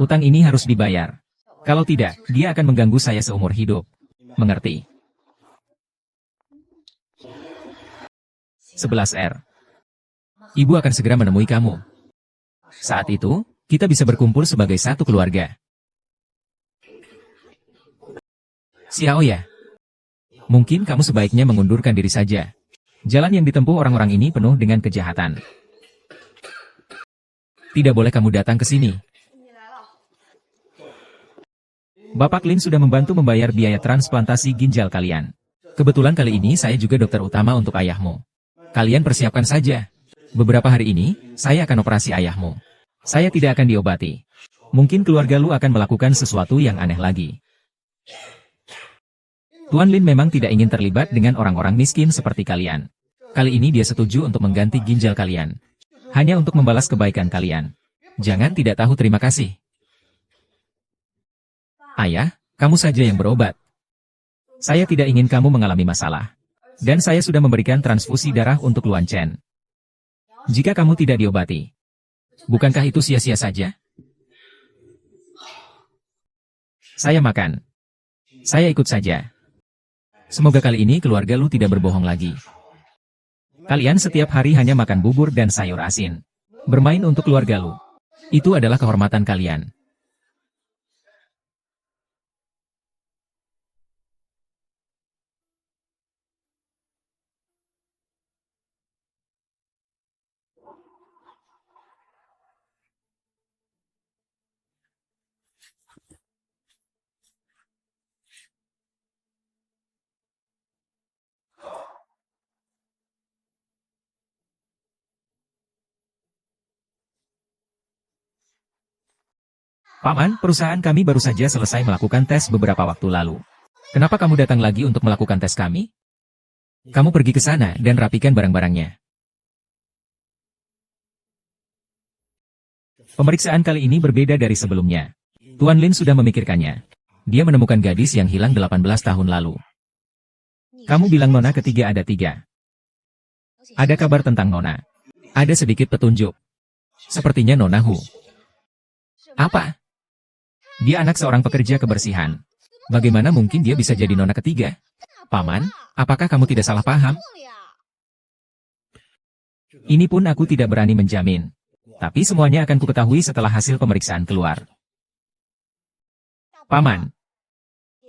Utang ini harus dibayar. Kalau tidak, dia akan mengganggu saya seumur hidup. Mengerti? 11R. Ibu akan segera menemui kamu. Saat itu, kita bisa berkumpul sebagai satu keluarga. Xiao ya. Mungkin kamu sebaiknya mengundurkan diri saja. Jalan yang ditempuh orang-orang ini penuh dengan kejahatan. Tidak boleh kamu datang ke sini. Bapak Lin sudah membantu membayar biaya transplantasi ginjal kalian. Kebetulan kali ini saya juga dokter utama untuk ayahmu. Kalian persiapkan saja. Beberapa hari ini, saya akan operasi ayahmu. Saya tidak akan diobati. Mungkin keluarga lu akan melakukan sesuatu yang aneh lagi. Tuan Lin memang tidak ingin terlibat dengan orang-orang miskin seperti kalian. Kali ini dia setuju untuk mengganti ginjal kalian. Hanya untuk membalas kebaikan kalian. Jangan tidak tahu terima kasih. Ayah, kamu saja yang berobat. Saya tidak ingin kamu mengalami masalah. Dan saya sudah memberikan transfusi darah untuk Luan Chen. Jika kamu tidak diobati, bukankah itu sia-sia saja? Saya makan. Saya ikut saja. Semoga kali ini keluarga lu tidak berbohong lagi. Kalian setiap hari hanya makan bubur dan sayur asin. Bermain untuk keluarga lu. Itu adalah kehormatan kalian. Paman, perusahaan kami baru saja selesai melakukan tes beberapa waktu lalu. Kenapa kamu datang lagi untuk melakukan tes kami? Kamu pergi ke sana dan rapikan barang-barangnya. Pemeriksaan kali ini berbeda dari sebelumnya. Tuan Lin sudah memikirkannya. Dia menemukan gadis yang hilang 18 tahun lalu. Kamu bilang Nona ketiga ada 3. Ada kabar tentang Nona. Ada sedikit petunjuk. Sepertinya Nona Hu. Apa? Dia anak seorang pekerja kebersihan. Bagaimana mungkin dia bisa jadi Nona ketiga? Paman, apakah kamu tidak salah paham? Ini pun aku tidak berani menjamin. Tapi semuanya akan kuketahui setelah hasil pemeriksaan keluar. Paman,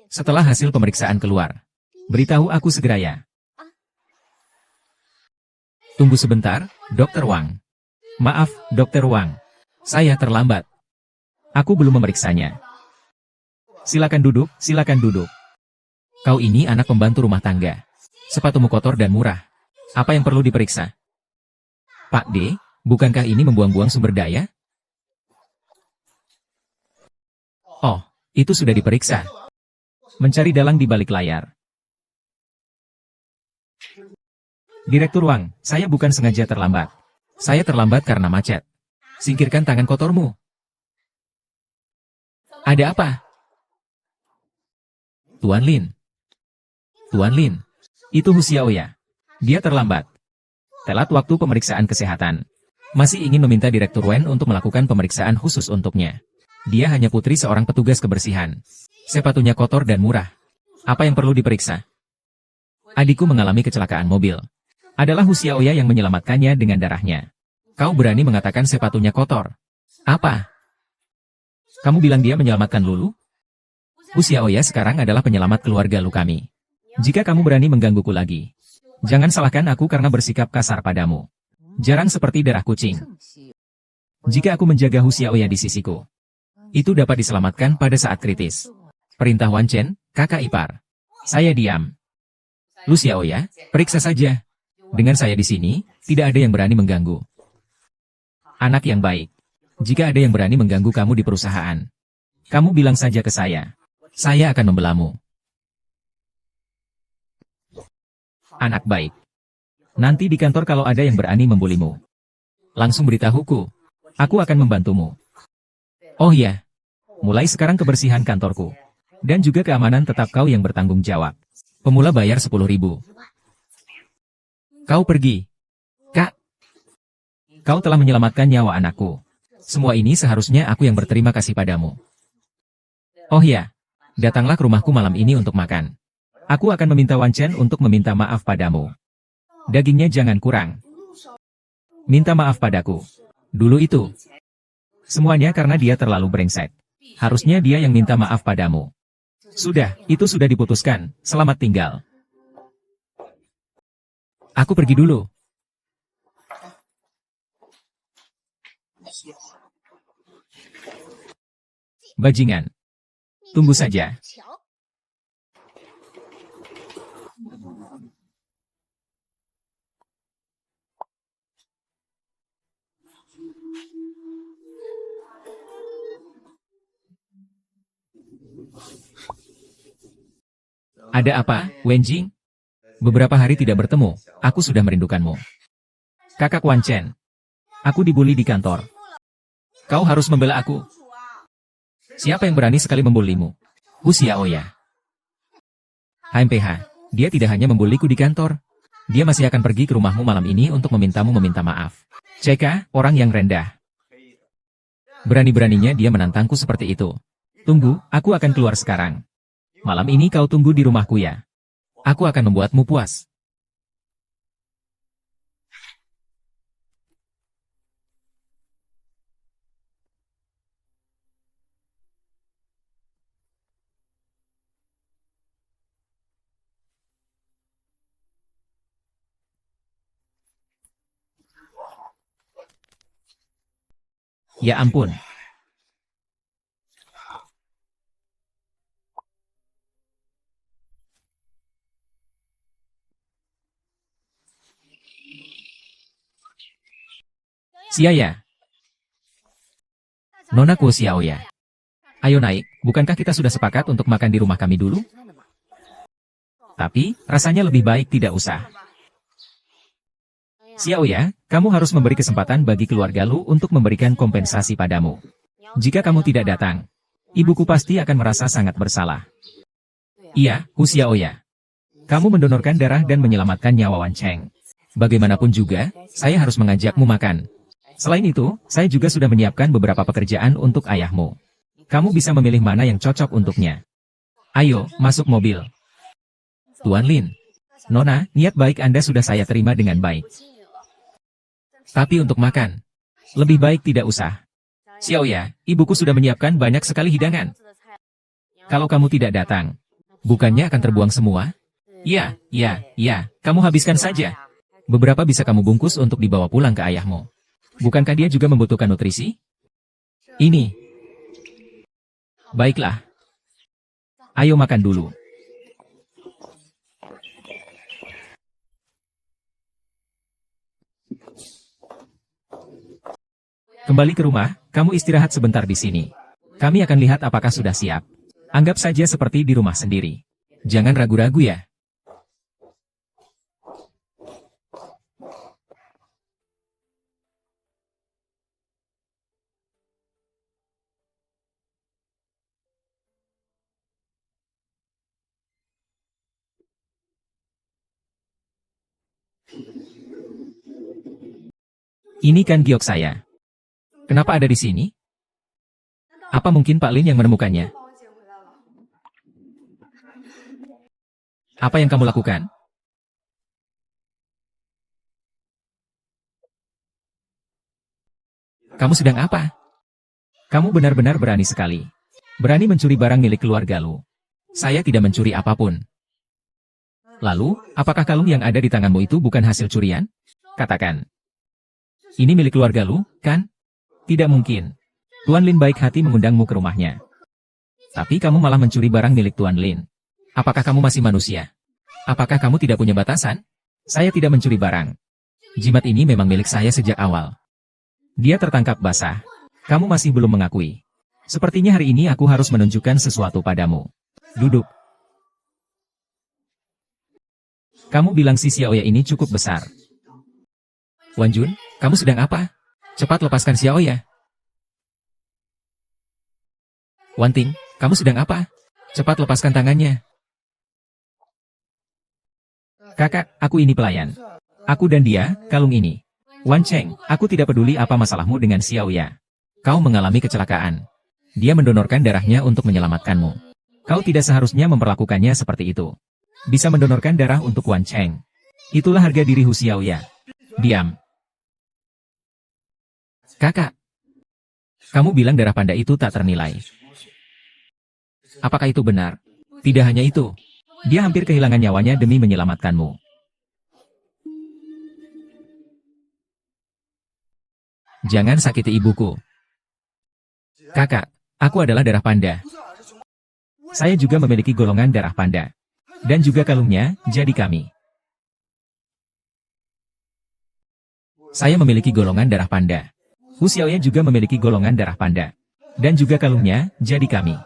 setelah hasil pemeriksaan keluar, beritahu aku segera ya. Tunggu sebentar, Dr. Wang. Maaf, Dr. Wang. Saya terlambat. Aku belum memeriksanya. Silakan duduk, silakan duduk. Kau ini anak pembantu rumah tangga. Sepatumu kotor dan murah. Apa yang perlu diperiksa? Pak D, bukankah ini membuang-buang sumber daya? Oh, itu sudah diperiksa. Mencari dalang di balik layar. Direktur Wang, saya bukan sengaja terlambat. Saya terlambat karena macet. Singkirkan tangan kotormu. Ada apa? Tuan Lin. Tuan Lin. Itu Hu Xiao ya. Dia terlambat. Telat waktu pemeriksaan kesehatan. Masih ingin meminta Direktur Wen untuk melakukan pemeriksaan khusus untuknya. Dia hanya putri seorang petugas kebersihan. Sepatunya kotor dan murah. Apa yang perlu diperiksa? Adikku mengalami kecelakaan mobil. Adalah Hu Xiao ya yang menyelamatkannya dengan darahnya. Kau berani mengatakan sepatunya kotor? Apa? Kamu bilang dia menyelamatkan Lulu? Hu Xiaoya sekarang adalah penyelamat keluarga lu kami. Jika kamu berani menggangguku lagi, jangan salahkan aku karena bersikap kasar padamu. Jarang seperti darah kucing. Jika aku menjaga Hu Xiaoya di sisiku, itu dapat diselamatkan pada saat kritis. Perintah Wan Chen, kakak ipar. Saya diam. Lu Xiaoya, periksa saja. Dengan saya di sini, tidak ada yang berani mengganggu. Anak yang baik. Jika ada yang berani mengganggu kamu di perusahaan, kamu bilang saja ke saya. Saya akan membelamu. Anak baik. Nanti di kantor kalau ada yang berani membulimu, langsung beritahuku. Aku akan membantumu. Oh ya, mulai sekarang kebersihan kantorku. Dan juga keamanan tetap kau yang bertanggung jawab. Pemula bayar 10.000. Kau pergi. Kak. Kau telah menyelamatkan nyawa anakku. Semua ini seharusnya aku yang berterima kasih padamu. Oh ya, datanglah ke rumahku malam ini untuk makan. Aku akan meminta Wan Chen untuk meminta maaf padamu. Dagingnya jangan kurang. Minta maaf padaku. Dulu itu. Semuanya karena dia terlalu brengsek. Harusnya dia yang minta maaf padamu. Sudah, itu sudah diputuskan. Selamat tinggal. Aku pergi dulu. Bajingan. Tunggu saja. Ada apa, Wenjing? Beberapa hari tidak bertemu, aku sudah merindukanmu. Kakak Wan Chen. Aku dibully di kantor. Kau harus membela aku. Siapa yang berani sekali membulimu? Hu Xiaoya. HMPH, dia tidak hanya membuliku di kantor. Dia masih akan pergi ke rumahmu malam ini untuk memintamu meminta maaf. CK, orang yang rendah. Berani-beraninya dia menantangku seperti itu. Tunggu, aku akan keluar sekarang. Malam ini kau tunggu di rumahku ya. Aku akan membuatmu puas. Ya ampun. Siaya. Nonaku Xiaoya. Ayo naik, bukankah kita sudah sepakat untuk makan di rumah kami dulu? Tapi, rasanya lebih baik tidak usah. Xiaoya, kamu harus memberi kesempatan bagi keluarga Lu untuk memberikan kompensasi padamu. Jika kamu tidak datang, ibuku pasti akan merasa sangat bersalah. Iya, Hu Xiaoya. Kamu mendonorkan darah dan menyelamatkan nyawa Wan Cheng. Bagaimanapun juga, saya harus mengajakmu makan. Selain itu, saya juga sudah menyiapkan beberapa pekerjaan untuk ayahmu. Kamu bisa memilih mana yang cocok untuknya. Ayo, masuk mobil. Tuan Lin. Nona, niat baik Anda sudah saya terima dengan baik. Tapi untuk makan, lebih baik tidak usah. Xiaoya, ibuku sudah menyiapkan banyak sekali hidangan. Kalau kamu tidak datang, bukannya akan terbuang semua? Ya, kamu habiskan saja. Beberapa bisa kamu bungkus untuk dibawa pulang ke ayahmu. Bukankah dia juga membutuhkan nutrisi? Ini. Baiklah. Ayo makan dulu. Kembali ke rumah, kamu istirahat sebentar di sini. Kami akan lihat apakah sudah siap. Anggap saja seperti di rumah sendiri. Jangan ragu-ragu ya. Ini kan giok saya. Kenapa ada di sini? Apa mungkin Pak Lin yang menemukannya? Apa yang kamu lakukan? Kamu sedang apa? Kamu benar-benar berani sekali. Berani mencuri barang milik keluarga Lu. Saya tidak mencuri apapun. Lalu, apakah kalung yang ada di tanganmu itu bukan hasil curian? Katakan. Ini milik keluarga Lu, kan? Tidak mungkin. Tuan Lin baik hati mengundangmu ke rumahnya. Tapi kamu malah mencuri barang milik Tuan Lin. Apakah kamu masih manusia? Apakah kamu tidak punya batasan? Saya tidak mencuri barang. Jimat ini memang milik saya sejak awal. Dia tertangkap basah. Kamu masih belum mengakui. Sepertinya hari ini aku harus menunjukkan sesuatu padamu. Duduk. Kamu bilang si Xiaoya ini cukup besar. Wan Jun, kamu sedang apa? Cepat lepaskan Xiaoya. Wan Ting, kamu sedang apa? Cepat lepaskan tangannya. Kakak, aku ini pelayan. Aku dan dia, kalung ini. Wan Cheng, aku tidak peduli apa masalahmu dengan Xiaoya. Kau mengalami kecelakaan. Dia mendonorkan darahnya untuk menyelamatkanmu. Kau tidak seharusnya memperlakukannya seperti itu. Bisa mendonorkan darah untuk Wan Cheng. Itulah harga diri Hu Xiaoya. Diam. Kakak. Kamu bilang darah panda itu tak ternilai. Apakah itu benar? Tidak hanya itu, dia hampir kehilangan nyawanya demi menyelamatkanmu. Jangan sakiti ibuku. Kakak, aku adalah darah panda. Saya juga memiliki golongan darah panda. Dan juga kalungnya, jadi kami. Saya memiliki golongan darah panda. Hu Xiaoya juga memiliki golongan darah panda. Dan juga kalungnya, jadi kami.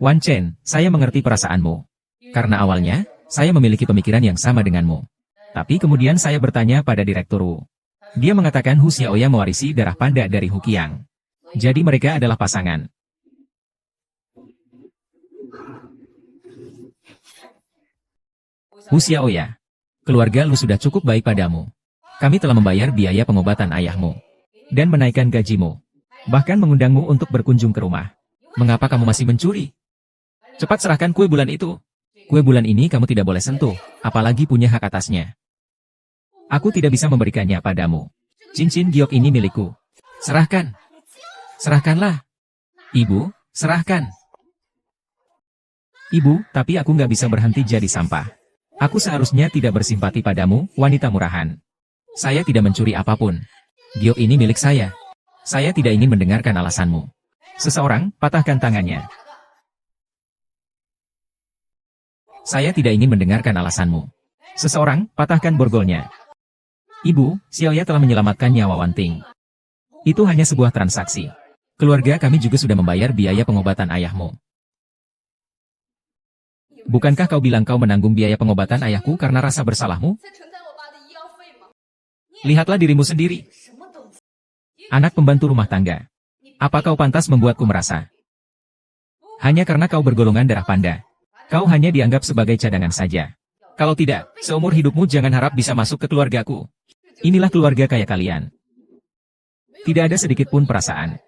Wan Chen, saya mengerti perasaanmu. Karena awalnya, saya memiliki pemikiran yang sama denganmu. Tapi kemudian saya bertanya pada Direktur Wu. Dia mengatakan Hu Xiaoya mewarisi darah panda dari Hu Qiang. Jadi mereka adalah pasangan. Hu Xiaoya, keluarga lu sudah cukup baik padamu. Kami telah membayar biaya pengobatan ayahmu. Dan menaikkan gajimu. Bahkan mengundangmu untuk berkunjung ke rumah. Mengapa kamu masih mencuri? Cepat serahkan kue bulan itu. Kue bulan ini kamu tidak boleh sentuh, apalagi punya hak atasnya. Aku tidak bisa memberikannya padamu. Cincin giok ini milikku. Serahkan. Serahkanlah. Ibu, serahkan. Ibu, tapi aku nggak bisa berhenti jadi sampah. Aku seharusnya tidak bersimpati padamu, wanita murahan. Saya tidak mencuri apapun. Giok ini milik saya. Saya tidak ingin mendengarkan alasanmu. Seseorang, patahkan tangannya. Saya tidak ingin mendengarkan alasanmu. Seseorang, patahkan borgolnya. Ibu, Xiaoya telah menyelamatkan nyawa Wan Ting. Itu hanya sebuah transaksi. Keluarga kami juga sudah membayar biaya pengobatan ayahmu. Bukankah kau bilang kau menanggung biaya pengobatan ayahku karena rasa bersalahmu? Lihatlah dirimu sendiri. Anak pembantu rumah tangga. Apa kau pantas membuatku merasa? Hanya karena kau bergolongan darah panda. Kau hanya dianggap sebagai cadangan saja. Kalau tidak, seumur hidupmu jangan harap bisa masuk ke keluargaku. Inilah keluarga kaya kalian. Tidak ada sedikit pun perasaan.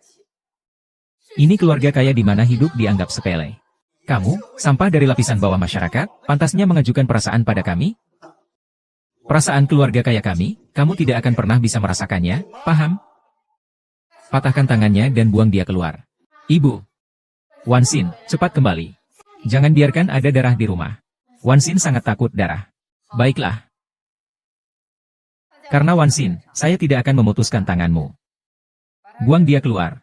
Ini keluarga kaya di mana hidup dianggap sepele. Kamu, sampah dari lapisan bawah masyarakat, pantasnya mengajukan perasaan pada kami? Perasaan keluarga kaya kami, kamu tidak akan pernah bisa merasakannya, paham? Patahkan tangannya dan buang dia keluar. Ibu. Wan Xin, cepat kembali. Jangan biarkan ada darah di rumah. Wan Xin sangat takut darah. Baiklah. Karena Wan Xin, saya tidak akan memutuskan tanganmu. Buang dia keluar.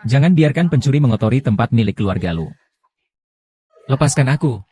Jangan biarkan pencuri mengotori tempat milik keluarga lu. Lepaskan aku.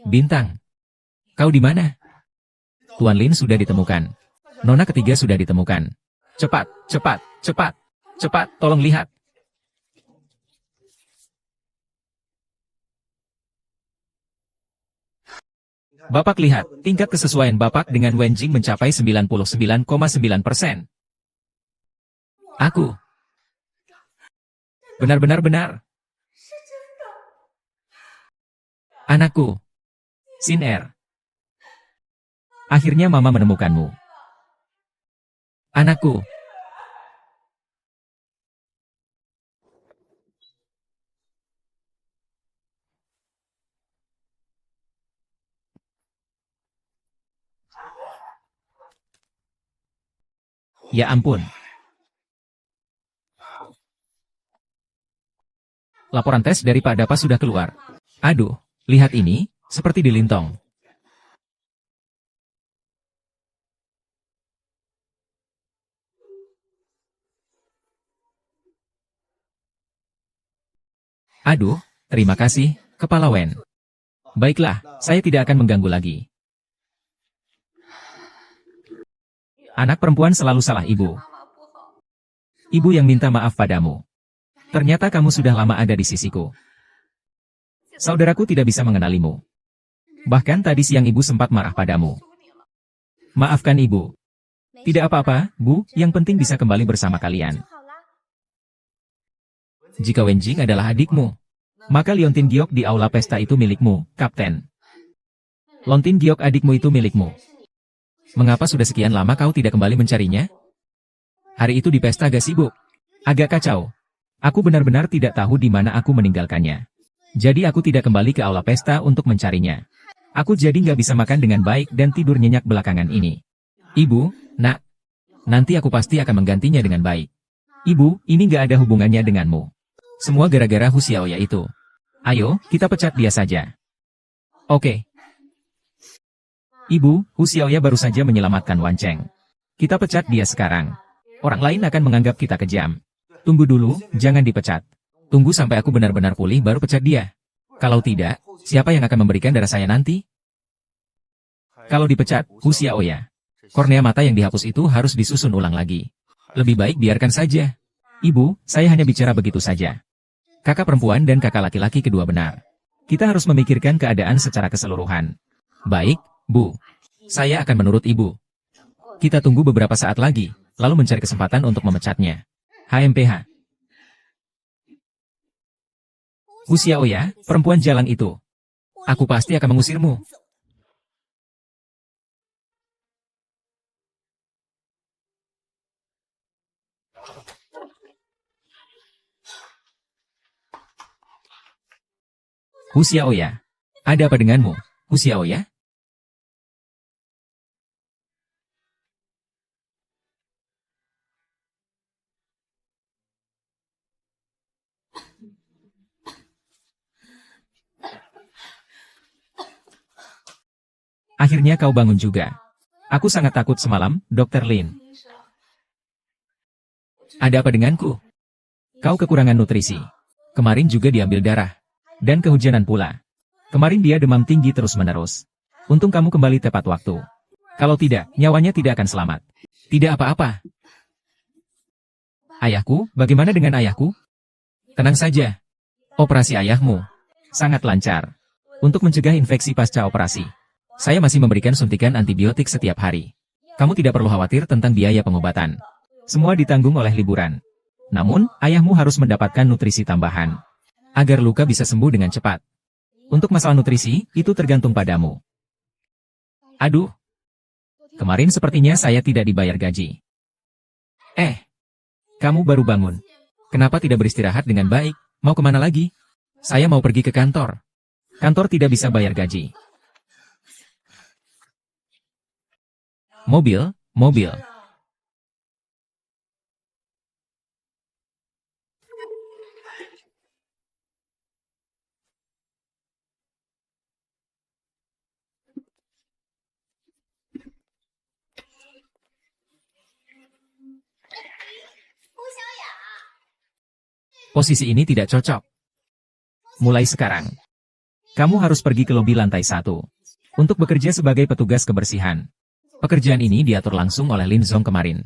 Bintang. Kau di mana? Tuan Lin sudah ditemukan. Nona ketiga sudah ditemukan. Cepat, cepat, cepat, cepat, tolong lihat. Bapak lihat, tingkat kesesuaian Bapak dengan Wen Jing mencapai 99,9%. Aku. Benar-benar benar. Anakku. Xin Er. Akhirnya Mama menemukanmu. Anakku. Ya ampun. Laporan tes dari Pak Dapa sudah keluar. Aduh, lihat ini, seperti dilintong. Aduh, terima kasih, Kepala Wen. Baiklah, saya tidak akan mengganggu lagi. Anak perempuan selalu salah ibu. Ibu yang minta maaf padamu. Ternyata kamu sudah lama ada di sisiku. Saudaraku tidak bisa mengenalimu. Bahkan tadi siang ibu sempat marah padamu. Maafkan ibu. Tidak apa-apa, Bu, yang penting bisa kembali bersama kalian. Jika Wenjing adalah adikmu, maka Liontin Giok di aula pesta itu milikmu, Kapten. Lontin Giok adikmu itu milikmu. Mengapa sudah sekian lama kau tidak kembali mencarinya? Hari itu di pesta agak sibuk. Agak kacau. Aku benar-benar tidak tahu di mana aku meninggalkannya. Jadi aku tidak kembali ke aula pesta untuk mencarinya. Aku jadi nggak bisa makan dengan baik dan tidur nyenyak belakangan ini. Ibu, nak, nanti aku pasti akan menggantinya dengan baik. Ibu, ini nggak ada hubungannya denganmu. Semua gara-gara Hu Xiaoya itu. Ayo, kita pecat dia saja. Oke. Ibu, Hu Xiaoya baru saja menyelamatkan Wan Cheng. Kita pecat dia sekarang. Orang lain akan menganggap kita kejam. Tunggu dulu, jangan dipecat. Tunggu sampai aku benar-benar pulih baru pecat dia. Kalau tidak, siapa yang akan memberikan darah saya nanti? Kalau dipecat, Hu Xiaoya. Kornea mata yang dihapus itu harus disusun ulang lagi. Lebih baik biarkan saja. Ibu, saya hanya bicara begitu saja. Kakak perempuan dan kakak laki-laki kedua benar. Kita harus memikirkan keadaan secara keseluruhan. Baik, Bu. Saya akan menurut Ibu. Kita tunggu beberapa saat lagi, lalu mencari kesempatan untuk memecatnya. HMPH. Hu Xiaoya, perempuan jalang itu. Aku pasti akan mengusirmu. Hu Xiaoya. Ada apa denganmu, Hu Xiaoya? Akhirnya kau bangun juga. Aku sangat takut semalam, Dr. Lin. Ada apa denganku? Kau kekurangan nutrisi. Kemarin juga diambil darah. Dan kehujanan pula. Kemarin dia demam tinggi terus-menerus. Untung kamu kembali tepat waktu. Kalau tidak, nyawanya tidak akan selamat. Tidak apa-apa. Ayahku, bagaimana dengan ayahku? Tenang saja. Operasi ayahmu sangat lancar. Untuk mencegah infeksi pasca operasi, saya masih memberikan suntikan antibiotik setiap hari. Kamu tidak perlu khawatir tentang biaya pengobatan. Semua ditanggung oleh liburan. Namun, ayahmu harus mendapatkan nutrisi tambahan. Agar luka bisa sembuh dengan cepat. Untuk masalah nutrisi, itu tergantung padamu. Aduh. Kemarin sepertinya saya tidak dibayar gaji. Kamu baru bangun. Kenapa tidak beristirahat dengan baik? Mau kemana lagi? Saya mau pergi ke kantor. Kantor tidak bisa bayar gaji. Mobil. Posisi ini tidak cocok. Mulai sekarang, kamu harus pergi ke lobi lantai 1 untuk bekerja sebagai petugas kebersihan. Pekerjaan ini diatur langsung oleh Lin Zong kemarin.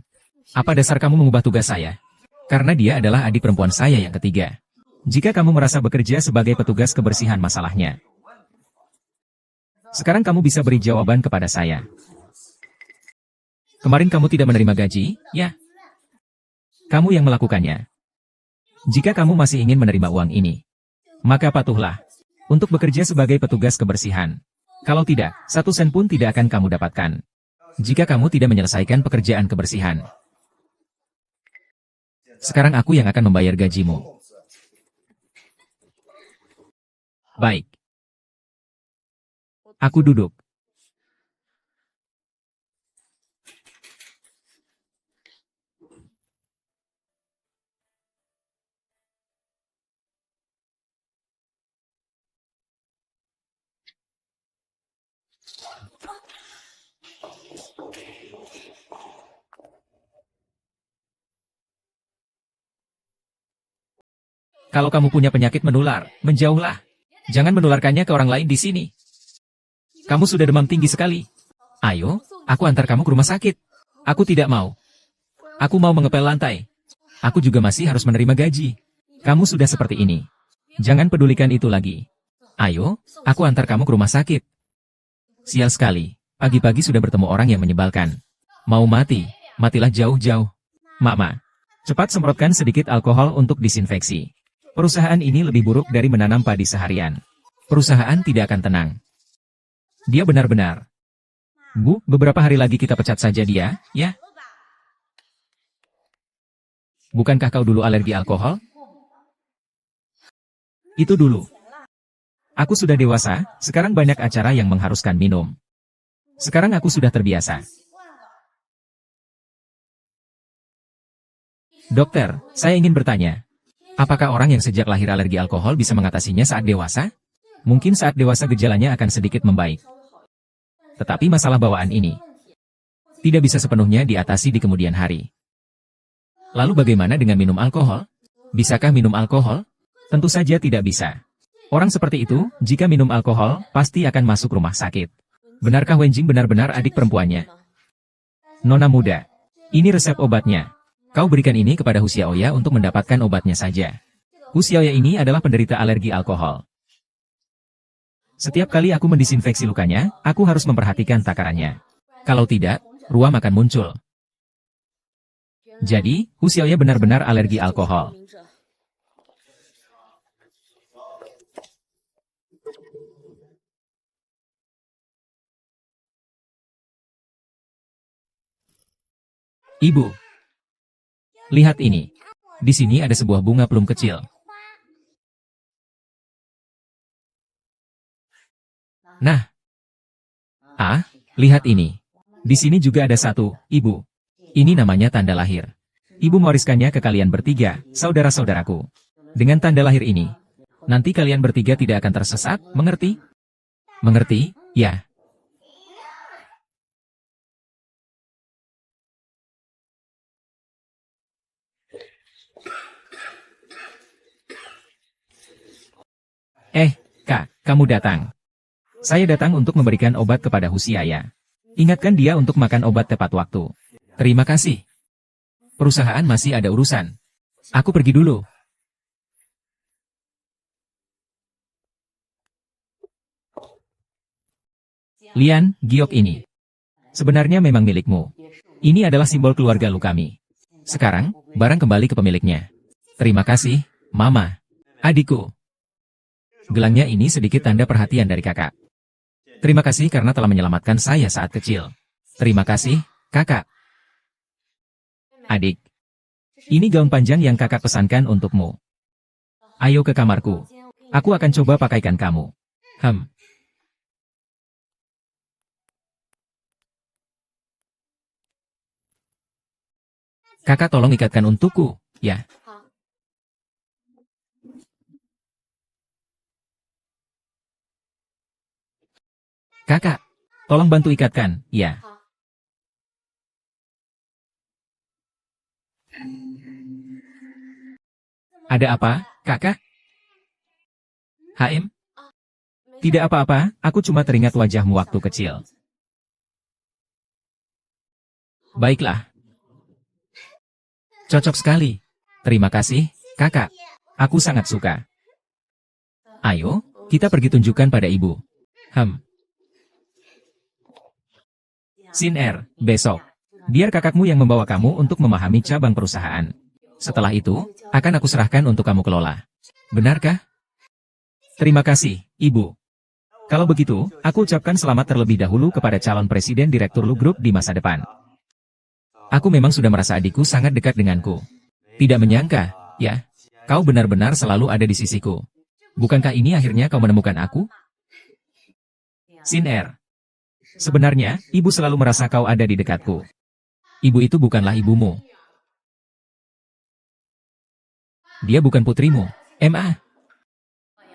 Apa dasar kamu mengubah tugas saya? Karena dia adalah adik perempuan saya yang ketiga. Jika kamu merasa bekerja sebagai petugas kebersihan masalahnya. Sekarang kamu bisa beri jawaban kepada saya. Kemarin kamu tidak menerima gaji, ya? Kamu yang melakukannya. Jika kamu masih ingin menerima uang ini, maka patuhlah untuk bekerja sebagai petugas kebersihan. Kalau tidak, 1 sen pun tidak akan kamu dapatkan. Jika kamu tidak menyelesaikan pekerjaan kebersihan. Sekarang aku yang akan membayar gajimu. Baik. Aku duduk. Kalau kamu punya penyakit menular, menjauhlah. Jangan menularkannya ke orang lain di sini. Kamu sudah demam tinggi sekali. Ayo, aku antar kamu ke rumah sakit. Aku tidak mau. Aku mau mengepel lantai. Aku juga masih harus menerima gaji. Kamu sudah seperti ini. Jangan pedulikan itu lagi. Ayo, aku antar kamu ke rumah sakit. Sial sekali, pagi-pagi sudah bertemu orang yang menyebalkan. Mau mati, matilah jauh-jauh. Mama, cepat semprotkan sedikit alkohol untuk disinfeksi. Perusahaan ini lebih buruk dari menanam padi seharian. Perusahaan tidak akan tenang. Dia benar-benar. Bu, beberapa hari lagi kita pecat saja dia, ya? Bukankah kau dulu alergi alkohol? Itu dulu. Aku sudah dewasa, sekarang banyak acara yang mengharuskan minum. Sekarang aku sudah terbiasa. Dokter, saya ingin bertanya. Apakah orang yang sejak lahir alergi alkohol bisa mengatasinya saat dewasa? Mungkin saat dewasa gejalanya akan sedikit membaik. Tetapi masalah bawaan ini tidak bisa sepenuhnya diatasi di kemudian hari. Lalu bagaimana dengan minum alkohol? Bisakah minum alkohol? Tentu saja tidak bisa. Orang seperti itu, jika minum alkohol, pasti akan masuk rumah sakit. Benarkah Wenjing benar-benar adik perempuannya? Nona muda, ini resep obatnya. Kau berikan ini kepada Hu Xiaoya untuk mendapatkan obatnya saja. Hu Xiaoya ini adalah penderita alergi alkohol. Setiap kali aku mendisinfeksi lukanya, aku harus memperhatikan takarannya. Kalau tidak, ruam akan muncul. Jadi, Hu Xiaoya benar-benar alergi alkohol. Ibu, lihat ini. Di sini ada sebuah bunga plum kecil. Nah. Lihat ini. Di sini juga ada satu, Ibu. Ini namanya tanda lahir. Ibu mewariskannya ke kalian bertiga, saudara-saudaraku. Dengan tanda lahir ini, nanti kalian bertiga tidak akan tersesat, mengerti? Mengerti? Ya. Kak, kamu datang. Saya datang untuk memberikan obat kepada Hu Xiaoya. Ingatkan dia untuk makan obat tepat waktu. Terima kasih. Perusahaan masih ada urusan. Aku pergi dulu. Lian, giok ini. Sebenarnya memang milikmu. Ini adalah simbol keluarga lu kami. Sekarang, barang kembali ke pemiliknya. Terima kasih, Mama. Adikku. Gelangnya ini sedikit tanda perhatian dari kakak. Terima kasih karena telah menyelamatkan saya saat kecil. Terima kasih, kakak. Adik. Ini gaun panjang yang kakak pesankan untukmu. Ayo ke kamarku. Aku akan coba pakaikan kamu. Kakak tolong ikatkan untukku, ya. Kakak, tolong bantu ikatkan, ya. Ada apa, kakak? Tidak apa-apa, aku cuma teringat wajahmu waktu kecil. Baiklah. Cocok sekali. Terima kasih, kakak. Aku sangat suka. Ayo, kita pergi tunjukkan pada ibu. Sin besok. Biar kakakmu yang membawa kamu untuk memahami cabang perusahaan. Setelah itu, akan aku serahkan untuk kamu kelola. Benarkah? Terima kasih, Ibu. Kalau begitu, aku ucapkan selamat terlebih dahulu kepada calon presiden direktur Lu Group di masa depan. Aku memang sudah merasa adikku sangat dekat denganku. Tidak menyangka, ya, kau benar-benar selalu ada di sisiku. Bukankah ini akhirnya kau menemukan aku? Sin sebenarnya, ibu selalu merasa kau ada di dekatku. Ibu itu bukanlah ibumu. Dia bukan putrimu.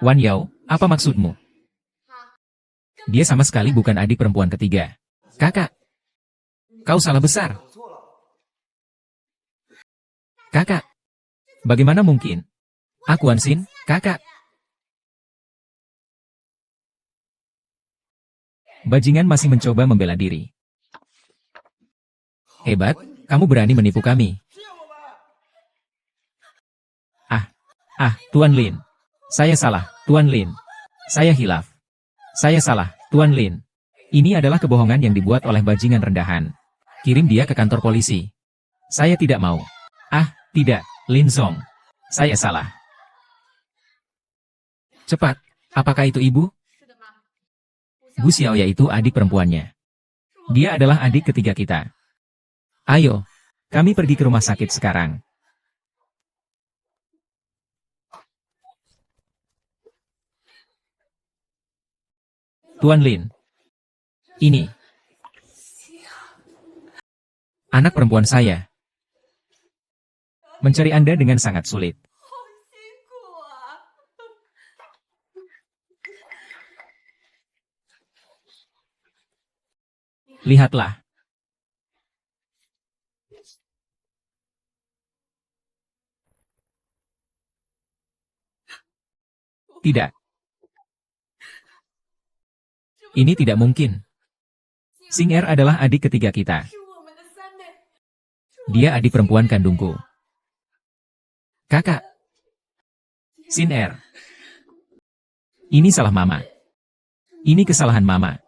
Wan Yao, apa maksudmu? Dia sama sekali bukan adik perempuan ketiga. Kakak, kau salah besar. Kakak, bagaimana mungkin? Aku Ansin, kakak. Bajingan masih mencoba membela diri. Hebat, kamu berani menipu kami. Tuan Lin. Saya salah, Tuan Lin. Saya hilaf. Saya salah, Tuan Lin. Ini adalah kebohongan yang dibuat oleh bajingan rendahan. Kirim dia ke kantor polisi. Saya tidak mau. Ah, tidak, Lin Song. Saya salah. Cepat, apakah itu ibu? Gu Xiaoya itu adik perempuannya. Dia adalah adik ketiga kita. Ayo, kami pergi ke rumah sakit sekarang. Tuan Lin. Ini. Anak perempuan saya. Mencari Anda dengan sangat sulit. Lihatlah. Tidak. Ini tidak mungkin. Xing Er adalah adik ketiga kita. Dia adik perempuan kandungku. Kakak. Xin Er. Ini salah mama. Ini kesalahan mama.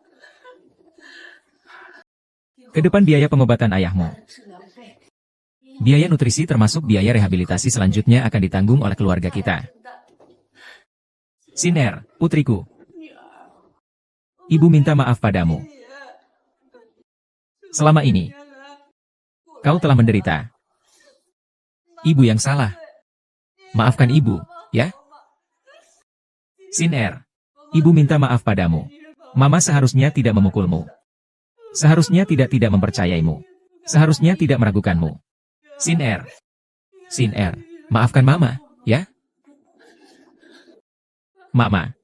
Ke depan biaya pengobatan ayahmu. Biaya nutrisi termasuk biaya rehabilitasi selanjutnya akan ditanggung oleh keluarga kita. Xin Er, putriku. Ibu minta maaf padamu. Selama ini, kau telah menderita. Ibu yang salah. Maafkan ibu, ya? Xin Er, ibu minta maaf padamu. Mama seharusnya tidak memukulmu. Seharusnya tidak mempercayaimu. Seharusnya tidak meragukanmu. Xin Er, maafkan mama, ya? Mama.